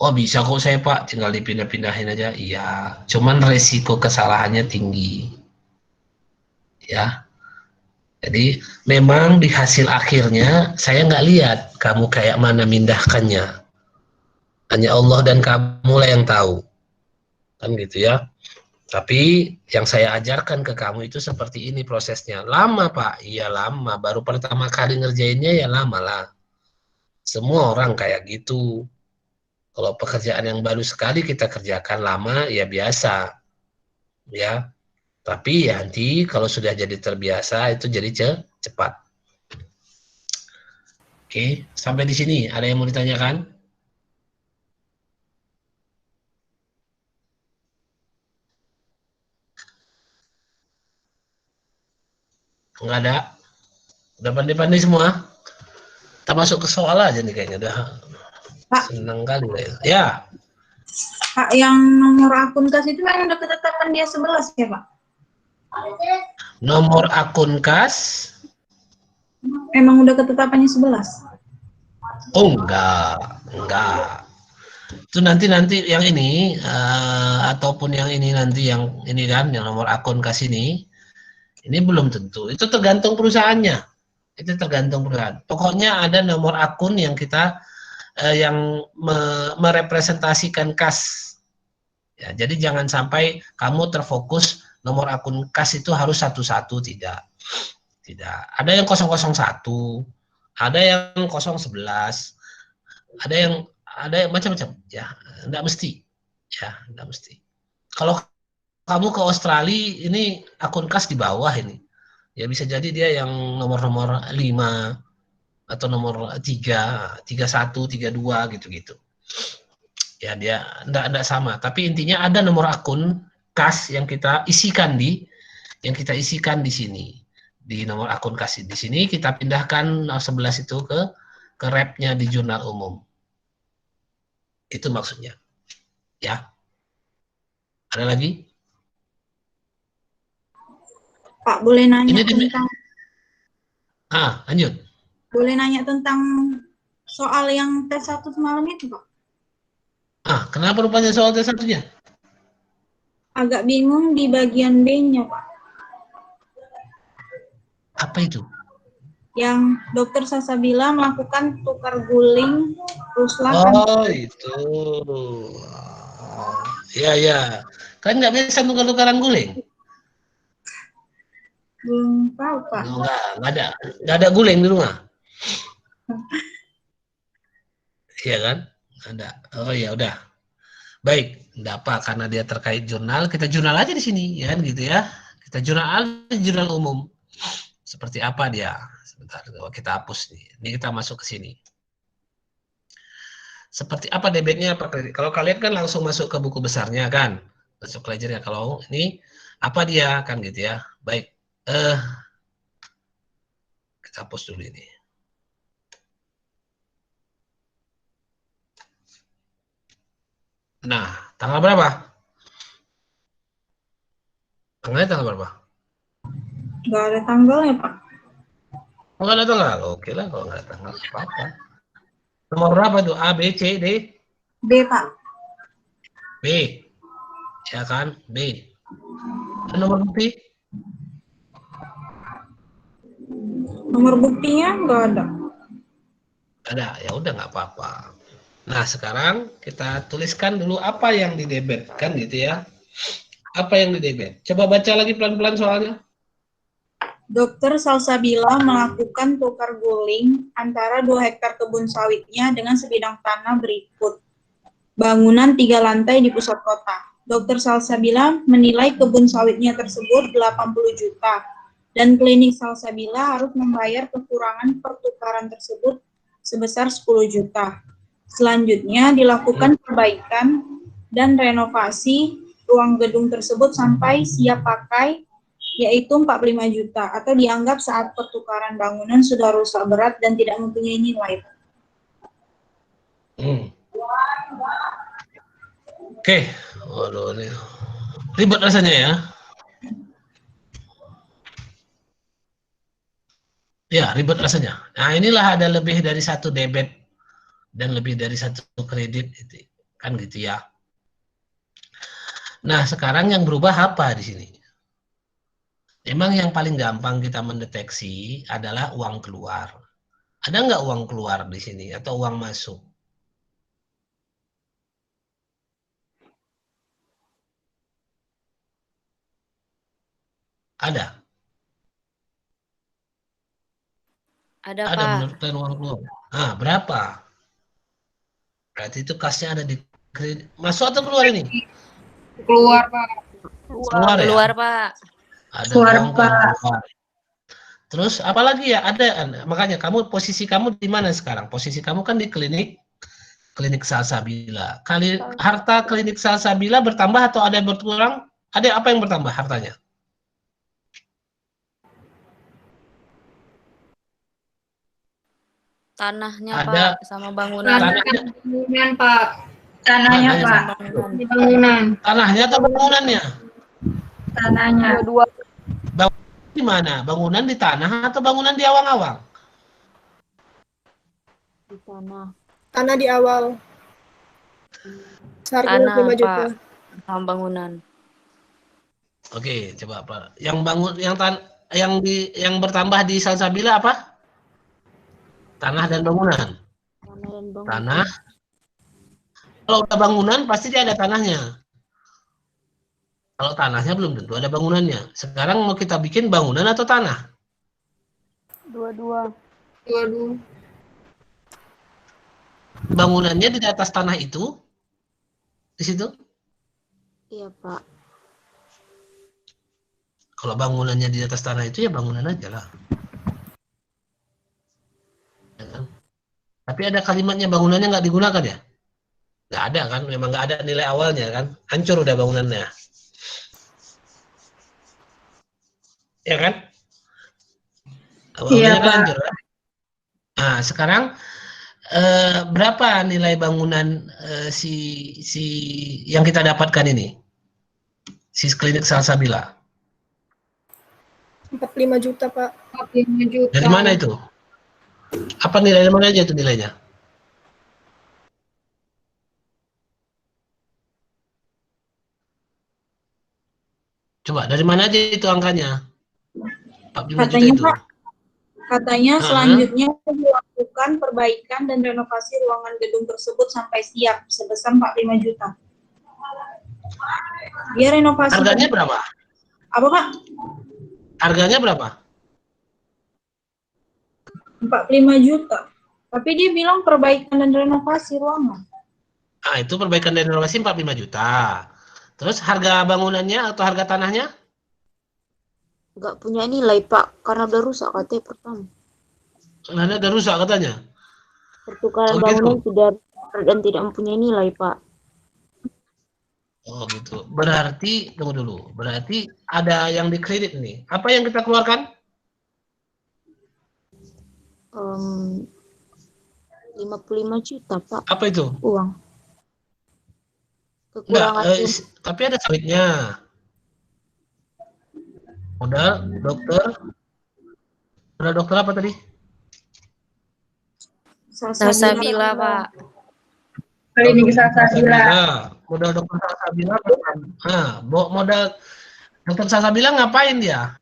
Oh, bisa kok saya, Pak, tinggal dipindah-pindahin aja. Iya, cuman resiko kesalahannya tinggi. Ya. Jadi memang di hasil akhirnya saya nggak lihat kamu kayak mana mindahkannya. Hanya Allah dan kamu lah yang tahu. Kan gitu ya. Tapi yang saya ajarkan ke kamu itu seperti ini prosesnya. Lama, Pak. Iya, lama. Baru pertama kali ngerjainnya ya lama lah. Semua orang kayak gitu. Kalau pekerjaan yang baru sekali kita kerjakan lama ya biasa. Ya. Tapi ya nanti kalau sudah jadi terbiasa itu jadi cepat. Oke, sampai di sini ada yang mau ditanyakan? Enggak ada. Udah pandai-pandai semua. Kita masuk ke soal aja nih kayaknya. Udah Pak. seneng kali ya. Pak, yang nomor akun kas itu memang udah ketetapan dia 11 ya, Pak? Nomor akun kas? Emang udah ketetapannya 11? Oh, enggak. Itu nanti yang ini ataupun yang ini nanti yang ini kan yang nomor akun kas ini belum tentu. Itu tergantung perusahaannya. Itu tergantung perusahaan. Pokoknya ada nomor akun yang kita yang merepresentasikan kas. Ya, jadi jangan sampai kamu terfokus nomor akun kas itu harus satu-satu, tidak. Tidak. Ada yang 001, ada yang 011, ada yang macam-macam ya, enggak mesti. Ya, enggak mesti. Kalau kamu ke Australia ini akun kas di bawah ini. Ya bisa jadi dia yang nomor 5 atau nomor 3, 31, 32 gitu-gitu. Ya dia enggak sama, tapi intinya ada nomor akun kas yang kita isikan di sini. Di nomor akun kas di sini kita pindahkan 11 itu ke rep-nya di jurnal umum. Itu maksudnya. Ya. Ada lagi? Pak, boleh nanya Ini tentang lanjut. boleh nanya tentang soal yang tes 1 semalam itu, Pak? Kenapa rupanya soal tes satunya? Agak bingung di bagian B-nya, Pak. Apa itu? Yang Dokter Salsabila melakukan tukar guling Ruslan. Oh, itu. Ya. Kan nggak bisa tukar-tukaran guling? Belum tahu, Pak. Nggak ada guling di rumah. Iya kan? Ada. Oh ya udah. Baik, enggak apa karena dia terkait jurnal, kita jurnal aja di sini, ya kan gitu ya. Kita jurnal umum. Seperti apa dia? Sebentar, kita hapus nih. Ini kita masuk ke sini. Seperti apa debitnya? Kalau kalian kan langsung masuk ke buku besarnya kan, masuk ledgernya. Kalau ini apa dia kan gitu ya. Baik, kita hapus dulu ini. Nah, tanggal berapa? Tanggalnya tanggal berapa? Nggak ada tanggalnya, Pak. Oh, nggak ada tanggal? Oke lah, kalau nggak ada tanggal apa-apa. Nomor berapa tuh? A, B, C, D? B, Pak. B. Ya kan? B. Nomor bukti? Nomor buktinya nggak ada. Ada. Ya udah nggak apa-apa. Nah, sekarang kita tuliskan dulu apa yang didebet kan gitu ya. Apa yang didebet? Coba baca lagi pelan-pelan soalnya. Dokter Salsabila melakukan tukar guling antara 2 hektar kebun sawitnya dengan sebidang tanah berikut. Bangunan 3 lantai di pusat kota. Dokter Salsabila menilai kebun sawitnya tersebut 80 juta. dan klinik Salsabila harus membayar kekurangan pertukaran tersebut sebesar 10 juta. Selanjutnya dilakukan perbaikan dan renovasi ruang gedung tersebut sampai siap pakai, yaitu 45 juta, atau dianggap saat pertukaran bangunan sudah rusak berat dan tidak mempunyai nilai. Oke. Waduh, ini ribet rasanya ya. Ya, ribet rasanya. Nah, inilah ada lebih dari satu debit dan lebih dari satu kredit, kan gitu ya. Nah, sekarang yang berubah apa di sini? Memang yang paling gampang kita mendeteksi adalah uang keluar. Ada nggak uang keluar di sini atau uang masuk? Ada. Ada, Ada Pak. menurut kalian uang keluar. Ah, berapa? Berarti itu kasnya ada di kredit. Masuk atau keluar ini? Keluar, Pak. Keluar ya? Keluar, Pak. Ada Keluar, uang Pak. keluar. Terus apalagi ya? Ada. Makanya posisi kamu di mana sekarang? Posisi kamu kan di klinik Salsabila. Harta klinik Salsabila bertambah atau ada yang berkurang? Ada apa yang bertambah hartanya? Tanahnya, Ada Pak, sama bangunan. Bangunan, Pak. Tanahnya, Tanahnya. Pak. Bangunan. Di bangunan. Tanahnya atau bangunannya? Tanahnya. Dua-dua. Di mana? Bangunan di tanah atau bangunan di awang-awang? Di tanah. Tanah di awal. Seharga Tanah, 25 juta. Pak. Sama bangunan. Oke, coba Pak. Yang bertambah di Salsabila apa? Tanah dan bangunan. Tanah dan bangunan. Tanah. Kalau udah bangunan pasti dia ada tanahnya. Kalau tanahnya belum tentu ada bangunannya. Sekarang mau kita bikin bangunan atau tanah? Dua-dua. Waduh. Bangunannya di atas tanah itu? Di situ? Iya, Pak. Kalau bangunannya di atas tanah itu ya bangunan aja lah. Ya kan? Tapi ada kalimatnya bangunannya nggak digunakan ya? Nggak ada kan? Memang nggak ada nilai awalnya kan? Hancur udah bangunannya. Ya kan? Bangunannya kan Pak. hancur kan? Nah, sekarang berapa nilai bangunan si yang kita dapatkan ini? Si klinik Salsabila. 45 juta, Pak. 45 juta. Dari mana itu? Apa nilainya? Mana aja itu nilainya? Coba, dari mana aja itu angkanya? 45 juta Katanya, itu. Pak, katanya selanjutnya dilakukan perbaikan dan renovasi ruangan gedung tersebut sampai siap sebesar 45 juta. Dia renovasi. Harganya berapa? Apa, Pak? Harganya berapa? 45 juta. Tapi dia bilang perbaikan dan renovasi ruangan. Nah, itu perbaikan dan renovasi 45 juta. Terus harga bangunannya atau harga tanahnya? Nggak punya nilai, Pak, karena udah rusak katanya pertama. Tanahnya udah rusak katanya. Pertukaran Oh, gitu. bangunan tidak mempunyai nilai, Pak. Oh gitu. Berarti, tunggu dulu. Berarti ada yang dikredit nih. Apa yang kita keluarkan? 55 juta, Pak. Apa itu? Uang. Enggak, Kekurangan tapi ada sawitnya. Modal dokter. Modal dokter apa tadi? Salsabila, Pak. Klinik Salsabila. Modal dokter Salsabila. Nah, modal dokter Salsabila ngapain dia?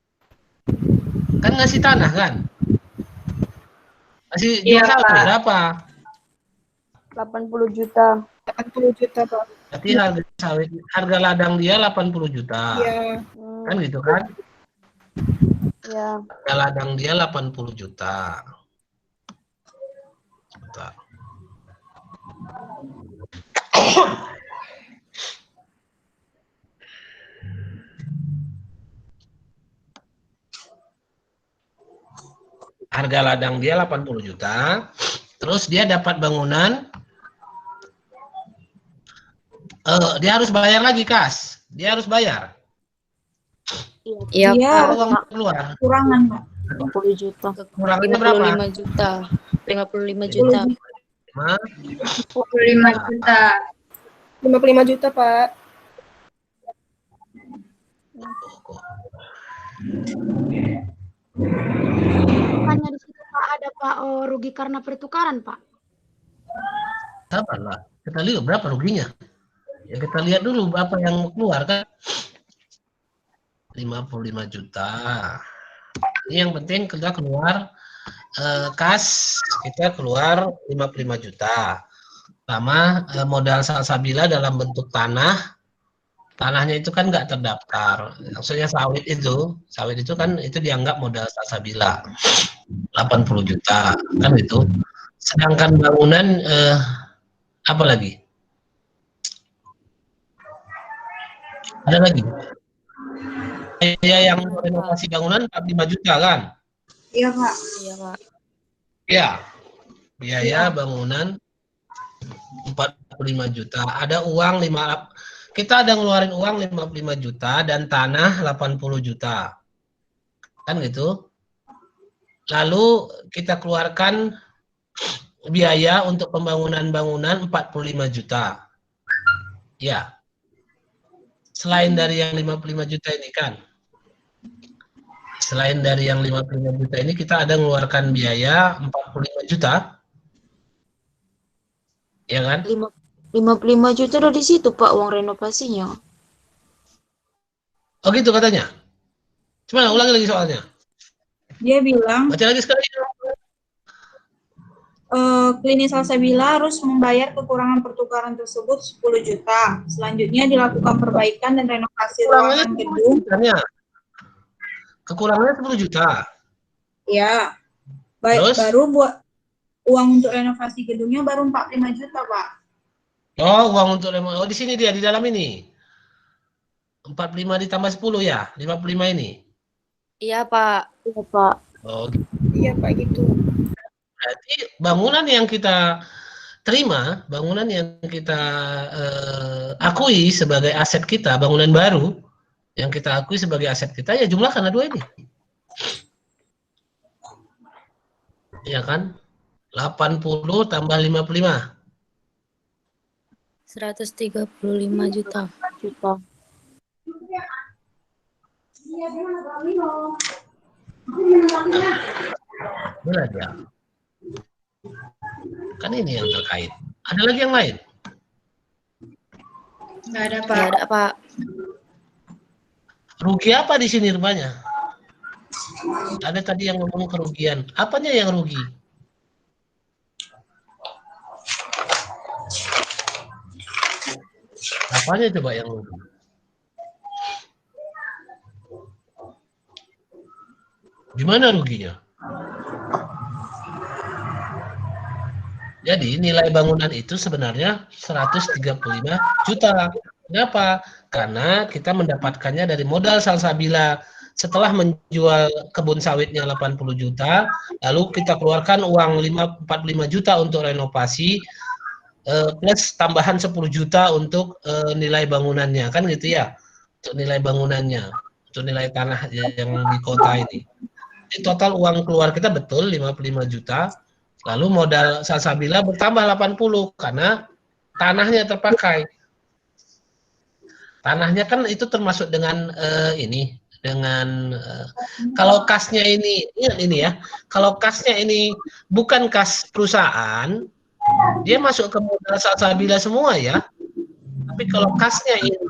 Kan ngasih tanah kan? Ngasih jual sawit berapa? 80 juta. 80 juta, Pak. Berarti harga ladang dia 80 juta. Iya. Kan gitu kan? Ya. Harga ladang dia 80 juta. Bentar. harga ladang dia 80 juta, terus dia dapat bangunan, dia harus bayar lagi kas, dia harus bayar. Iya, Dia Pak. Uang keluar. kurangan, Pak. 50 juta. Kurangannya berapa? 55 juta. 55 juta. 25 juta. 55 juta, Pak. Bukannya di situ Pak ada Pak rugi karena pertukaran Pak? Sabarlah, kita lihat berapa ruginya. Ya kita lihat dulu berapa yang keluar kan. 55 juta. Ini yang penting kita keluar kas, kita keluar 55 juta. Sama modal salsabila dalam bentuk tanah. Tanahnya itu kan nggak terdaftar. Maksudnya sawit itu kan itu dianggap modal salsabila. 80 juta kan itu. Sedangkan bangunan apa lagi? Ada lagi? Yang renovasi bangunan 45 juta kan? Iya, Pak. Iya, Pak. Ya. Biaya bangunan 45 juta. Ada uang kita ada ngeluarin uang 55 juta dan tanah 80 juta. Kan gitu. Lalu kita keluarkan biaya untuk pembangunan bangunan 45 juta. Ya. Selain dari yang 55 juta ini kan. Selain dari yang 55 juta ini kita ada mengeluarkan biaya 45 juta. Ya kan? 55 juta udah di situ Pak uang renovasinya. Oh gitu katanya. Coba ulangi lagi soalnya. Dia bilang Baca lagi sekali. klinis salsabila harus membayar kekurangan pertukaran tersebut 10 juta. Selanjutnya dilakukan perbaikan dan renovasi ruangan gedung. Kekurangannya 10 juta. Ya. Terus? Baru buat uang untuk renovasi gedungnya baru 45 juta, Pak. Oh, uang untuk di sini dia di dalam ini. 45 ditambah 10 ya, 55 ini. Iya, Pak. Iya Pak. Oh, Iya, Pak, gitu. berarti bangunan yang kita terima, bangunan yang kita akui sebagai aset kita, bangunan baru yang kita akui sebagai aset kita ya jumlah karena dua ini. Ya kan? 80 tambah 55. 135 juta. Benar ya. Kan ini yang terkait. Ada lagi yang lain? Nggak ada, Pak. Nggak ada, Pak. Rugi apa di sini rupanya? Ada tadi yang ngomong kerugian. Apanya yang rugi? Apanya coba yang rugi? Gimana ruginya? Jadi nilai bangunan itu sebenarnya 135 juta. Kenapa? Karena kita mendapatkannya dari modal salsabila. Setelah menjual kebun sawitnya 80 juta, lalu kita keluarkan uang 45 juta untuk renovasi, plus tambahan 10 juta untuk nilai bangunannya. Kan gitu ya? Untuk nilai bangunannya, untuk nilai tanah yang di kota ini. Jadi total uang keluar kita betul 55 juta. Lalu modal salsabila bertambah 80 karena tanahnya terpakai. Tanahnya kan itu termasuk dengan ini, dengan kalau kasnya ini ya, kalau kasnya ini bukan kas perusahaan, dia masuk ke modal salsabila semua ya. Tapi kalau kasnya ini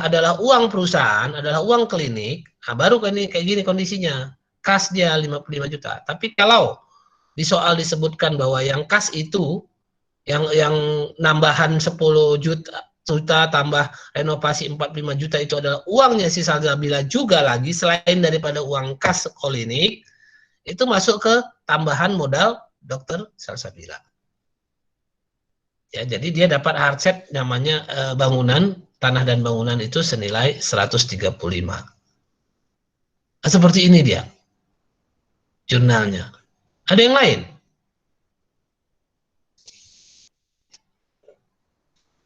adalah uang perusahaan, adalah uang klinik, nah baru kayak gini kondisinya. Kas dia 55 juta. Tapi kalau di soal disebutkan bahwa yang kas itu yang nambahan 10 juta tambah renovasi 45 juta itu adalah uangnya si salsabila juga lagi selain daripada uang kas klinik, itu masuk ke tambahan modal dokter salsabila. Ya, jadi dia dapat hardset namanya bangunan, tanah dan bangunan itu senilai 135. Seperti ini dia. jurnalnya. Ada yang lain?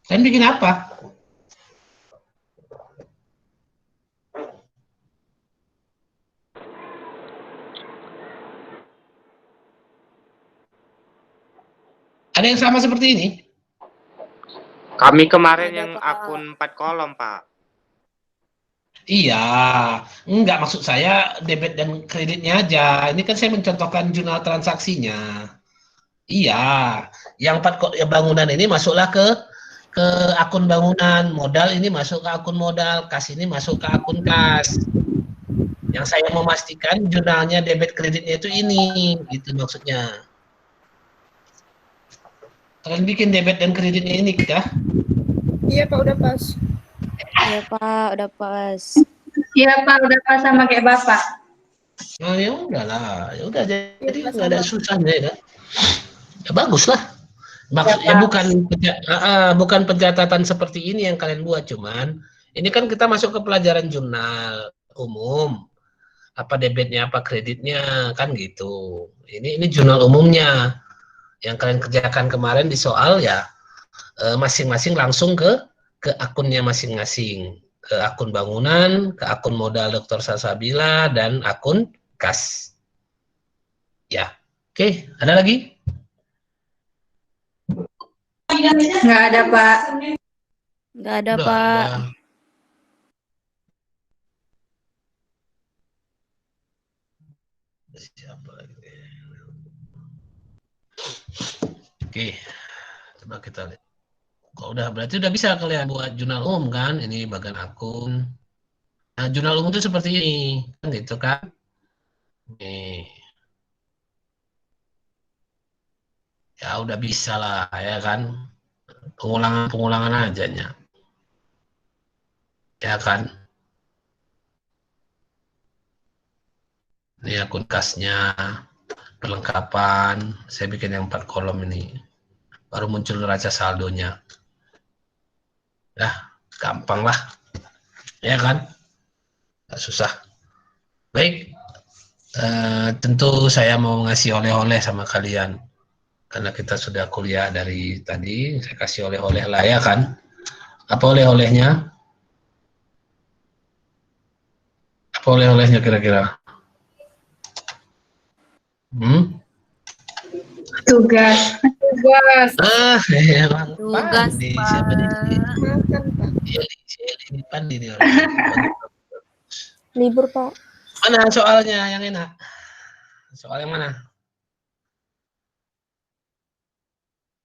Kalian bikin apa? Ada yang sama seperti ini? Kami kemarin Ada, yang Pak. akun 4 kolom, Pak. Iya, enggak maksud saya debit dan kreditnya aja. Ini kan saya mencontohkan jurnal transaksinya. Iya, yang ya bangunan ini masuklah ke akun bangunan, modal ini masuk ke akun modal, kas ini masuk ke akun kas. Yang saya memastikan jurnalnya debit kreditnya itu ini, gitu maksudnya. Kalian bikin debit dan kreditnya ini kah? Iya Pak, udah pas. Iya Pak, udah pas. Iya Pak, udah pas sama kayak Bapak. Oh ya udahlah, ya udah jadi Iya, nggak ada sama. susahnya ya. Ya bagus lah. Maksudnya Pak. bukan pencatatan seperti ini yang kalian buat, cuman ini kan kita masuk ke pelajaran jurnal umum. Apa debitnya, apa kreditnya, kan gitu. Ini jurnal umumnya yang kalian kerjakan kemarin di soal ya, masing-masing langsung ke akunnya masing-masing, ke akun bangunan, ke akun modal Dr. Salsabila, dan akun kas. Ya, oke, ada lagi? Nggak ada Pak. Nggak ada Udah Pak. ada. Siapa lagi? Oke, coba kita lihat. Kalau udah berarti udah bisa kalian buat jurnal umum kan? Ini bagian akun. Nah, jurnal umum itu seperti ini, kan gitu kan? Nih, ya udah bisa lah ya kan? Pengulangan aja nya, ya kan? Ini akun kasnya, perlengkapan. Saya bikin yang 4 kolom ini. Baru muncul neraca saldonya. Nah, gampang lah, ya kan? Nggak susah. Baik, tentu saya mau ngasih oleh-oleh sama kalian. Karena kita sudah kuliah dari tadi, saya kasih oleh-oleh lah ya kan. Apa oleh-olehnya? Apa oleh-olehnya kira-kira? Tugas. Tugas. Emang Tugas, Pandi. Pak. Siapa nih? Makan Pak. Ini Pandi nih orang. Libur Pak. Mana soalnya yang enak? Soal yang mana?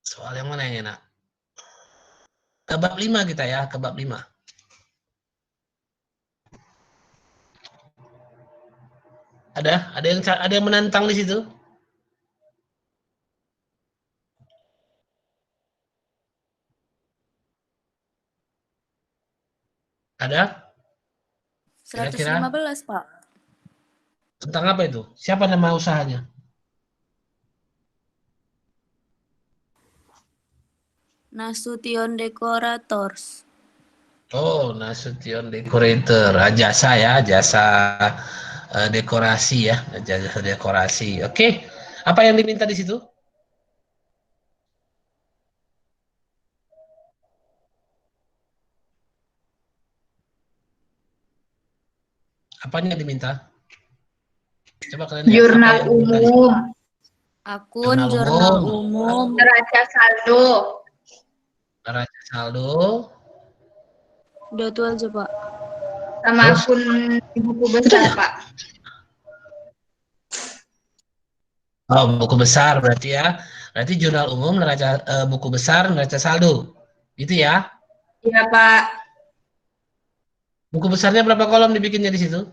Soal yang mana yang enak? Ke bab 5 kita ya, ke bab 5. Ada yang menantang di situ? Ada? Kira-kira 115 Pak. tentang apa itu? Siapa nama usahanya? Nasution Decorators. Oh, Nasution Decorator. Jasa ya, jasa dekorasi ya, jasa dekorasi. Oke. Apa yang diminta di situ? Apanya diminta? Coba kalian lihat. Jurnal apa yang diminta di situ? umum. Akun Jurnal jurnal umum. umum. Neraca saldo. Neraca saldo. Udah itu aja Pak. Sama Terus? akun buku Itu besar aja? Pak. Oh, buku besar berarti ya. Berarti jurnal umum, neraca buku besar, neraca saldo. Itu ya. Iya Pak. Buku besarnya berapa kolom dibikinnya di situ?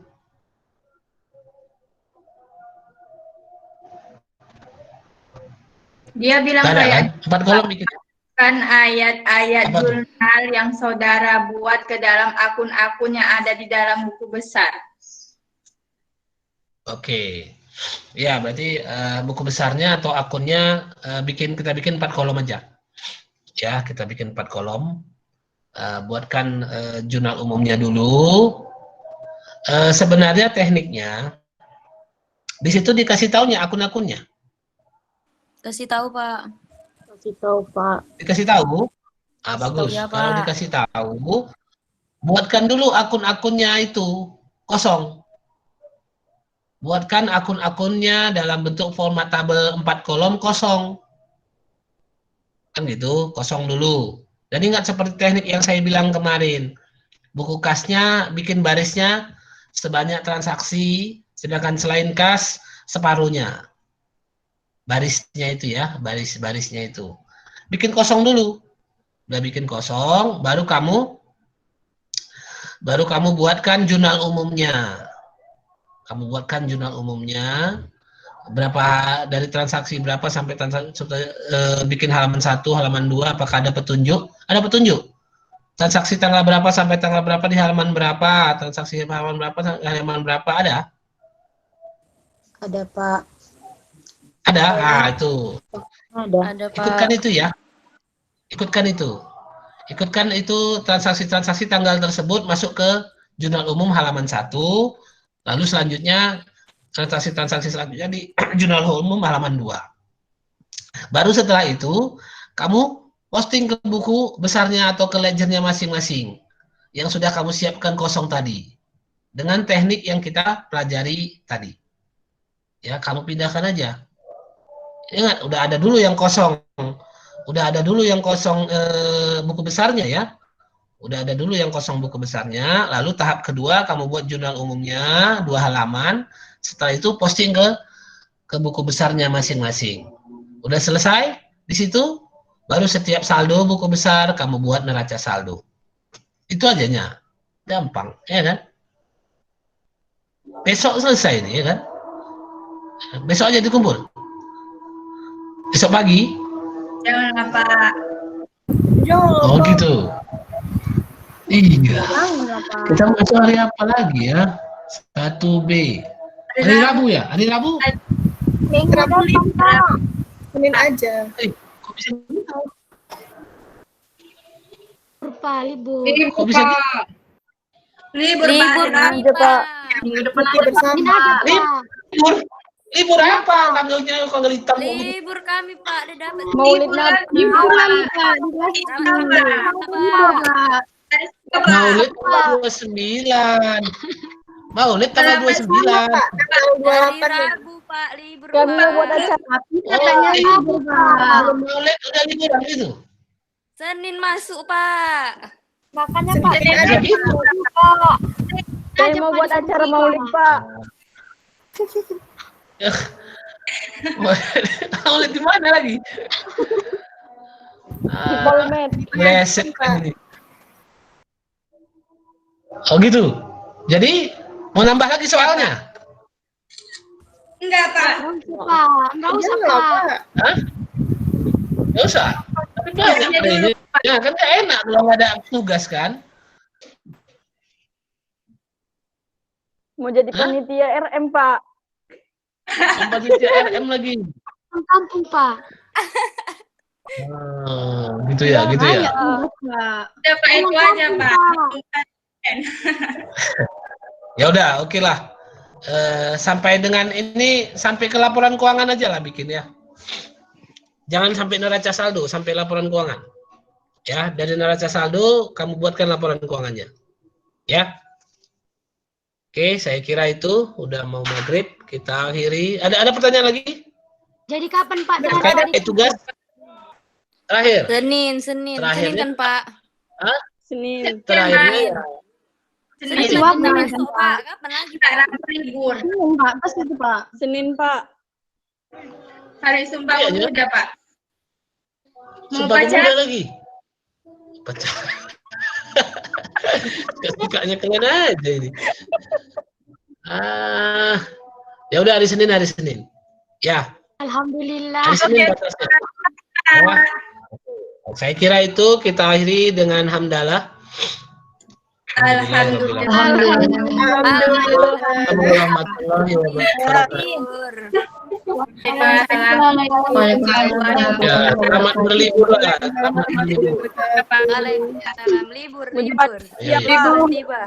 Dia bilang Gak ada kan? kayak 4 kolom bikin. kan ayat-ayat Apa tuh? jurnal yang saudara buat ke dalam akun-akun yang ada di dalam buku besar. Oke. Ya, berarti buku besarnya atau akunnya kita bikin 4 kolom aja. Ya, kita bikin 4 kolom. Buatkan jurnal umumnya dulu. Sebenarnya tekniknya Di situ dikasih taunya akun-akunnya. Kasih tahu, Pak. Kasih tahu, Pak. Dikasih tahu? Ah, Kasih bagus. tahu ya, Kalau Pak. dikasih tahu, buatkan dulu akun-akunnya itu kosong. Buatkan akun-akunnya dalam bentuk format tabel 4 kolom kosong. Kan gitu, kosong dulu. Jadi ingat seperti teknik yang saya bilang kemarin. Buku kasnya, bikin barisnya sebanyak transaksi, sedangkan selain kas, separuhnya. Barisnya itu ya, baris-barisnya itu. Bikin kosong dulu. Udah bikin kosong, baru kamu buatkan jurnal umumnya. Kamu buatkan jurnal umumnya, berapa dari transaksi berapa sampai transaksi bikin halaman 1, halaman 2, apakah ada petunjuk? Ada petunjuk. Transaksi tanggal berapa sampai tanggal berapa di halaman berapa, transaksi halaman berapa sampai halaman berapa ada? Ada, Pak. Ada. Ah, itu. Ada. Ada, Pak. Ikutkan itu ya. Ikutkan itu. Ikutkan itu transaksi-transaksi tanggal tersebut masuk ke jurnal umum halaman 1. Lalu selanjutnya transaksi-transaksi selanjutnya di jurnal umum halaman 2. Baru setelah itu kamu posting ke buku besarnya atau ke ledgernya masing-masing yang sudah kamu siapkan kosong tadi dengan teknik yang kita pelajari tadi. Ya, kamu pindahkan aja. Ingat, udah ada dulu yang kosong. Udah ada dulu yang kosong buku besarnya ya. Udah ada dulu yang kosong buku besarnya, lalu tahap kedua kamu buat jurnal umumnya 2 halaman, setelah itu posting ke buku besarnya masing-masing. Udah selesai, di situ baru setiap saldo buku besar kamu buat neraca saldo. Itu ajanya, gampang, ya kan? Besok selesai nih, ya kan? Besok aja dikumpul. Besok pagi. Jangan, Pak. Oh gitu. Iya. Kita masuk hari apa lagi ya? 1B. Hari Rabu ya? Hari Rabu? Rabu Senin aja. Kok bisa? Pak, libur. Kok bisa gitu? Libur, Libur Pak. kami, aja, Pak. Pak. Minggu depan Cuti ada bersama. Ini aja, Pak. Libur apa? Tanggalnya kok ngelitam kok gitu? Libur kami, Pak. Udah dapat. Maulid Nabi. Maulid tanggal 29. Maulid tanggal 29. Tanggal Hari 28 ya. Rabu, Pak. Libur, Kami Pak. buat acara. Katanya libur, Pak. Maulid udah liburan gitu. Senin masuk, Pak. Makanya, Senin Pak. aja. Gitu. Saya mau buat acara Maulid, Pak. Maulid di mana lagi? Di Polmed. Leset kan ini. Oh gitu. Jadi mau nambah lagi soalnya? Enggak, Pak. Enggak usah, Iya, Pak. Pak. Hah? Nggak usah. Tapi banyak kayaknya. Ya kan nggak enak kalau nggak ada tugas kan? Mau jadi Hah? panitia RM, Pak. Tempat RM lagi. Kampung, Pak. Gitu ya, gitu ya. Udah, Pak, itu aja, Pak. Ya udah, oke lah. Sampai dengan ini, sampai ke laporan keuangan aja lah bikin ya. Jangan sampai neraca saldo, sampai laporan keuangan. Ya, dari neraca saldo kamu buatkan laporan keuangannya. Ya. Oke, saya kira itu udah mau maghrib, kita akhiri. Ada pertanyaan lagi? Jadi kapan, Pak? Terkait tugas terakhir. Senin Terakhirnya- kan, Pak. Senin. Terakhirnya Senin Senin. lagi masuk, Pak. Kapan lagi, Pak? Rabu libur. Pak, pas itu, Pak. Senin, Pak. Hari Sumpah Iya, Pemuda, Pak. Mau Sumpah pacaran? Pemuda lagi. Pacaran. Sukanya kalian aja ini. Ya udah hari Senin. Ya, Alhamdulillah. hari Senin batasnya. Wah, saya kira itu kita akhiri dengan hamdalah. Alhamdulillah. Alhamdulillah. Warahmatullahi wabarakatuh. Libur. Ya, selamat berlibur lah. Selamat berlibur. Waalaikumsalam. Libur. Mau cepat Iya, siap, iya. Pak. Tiba.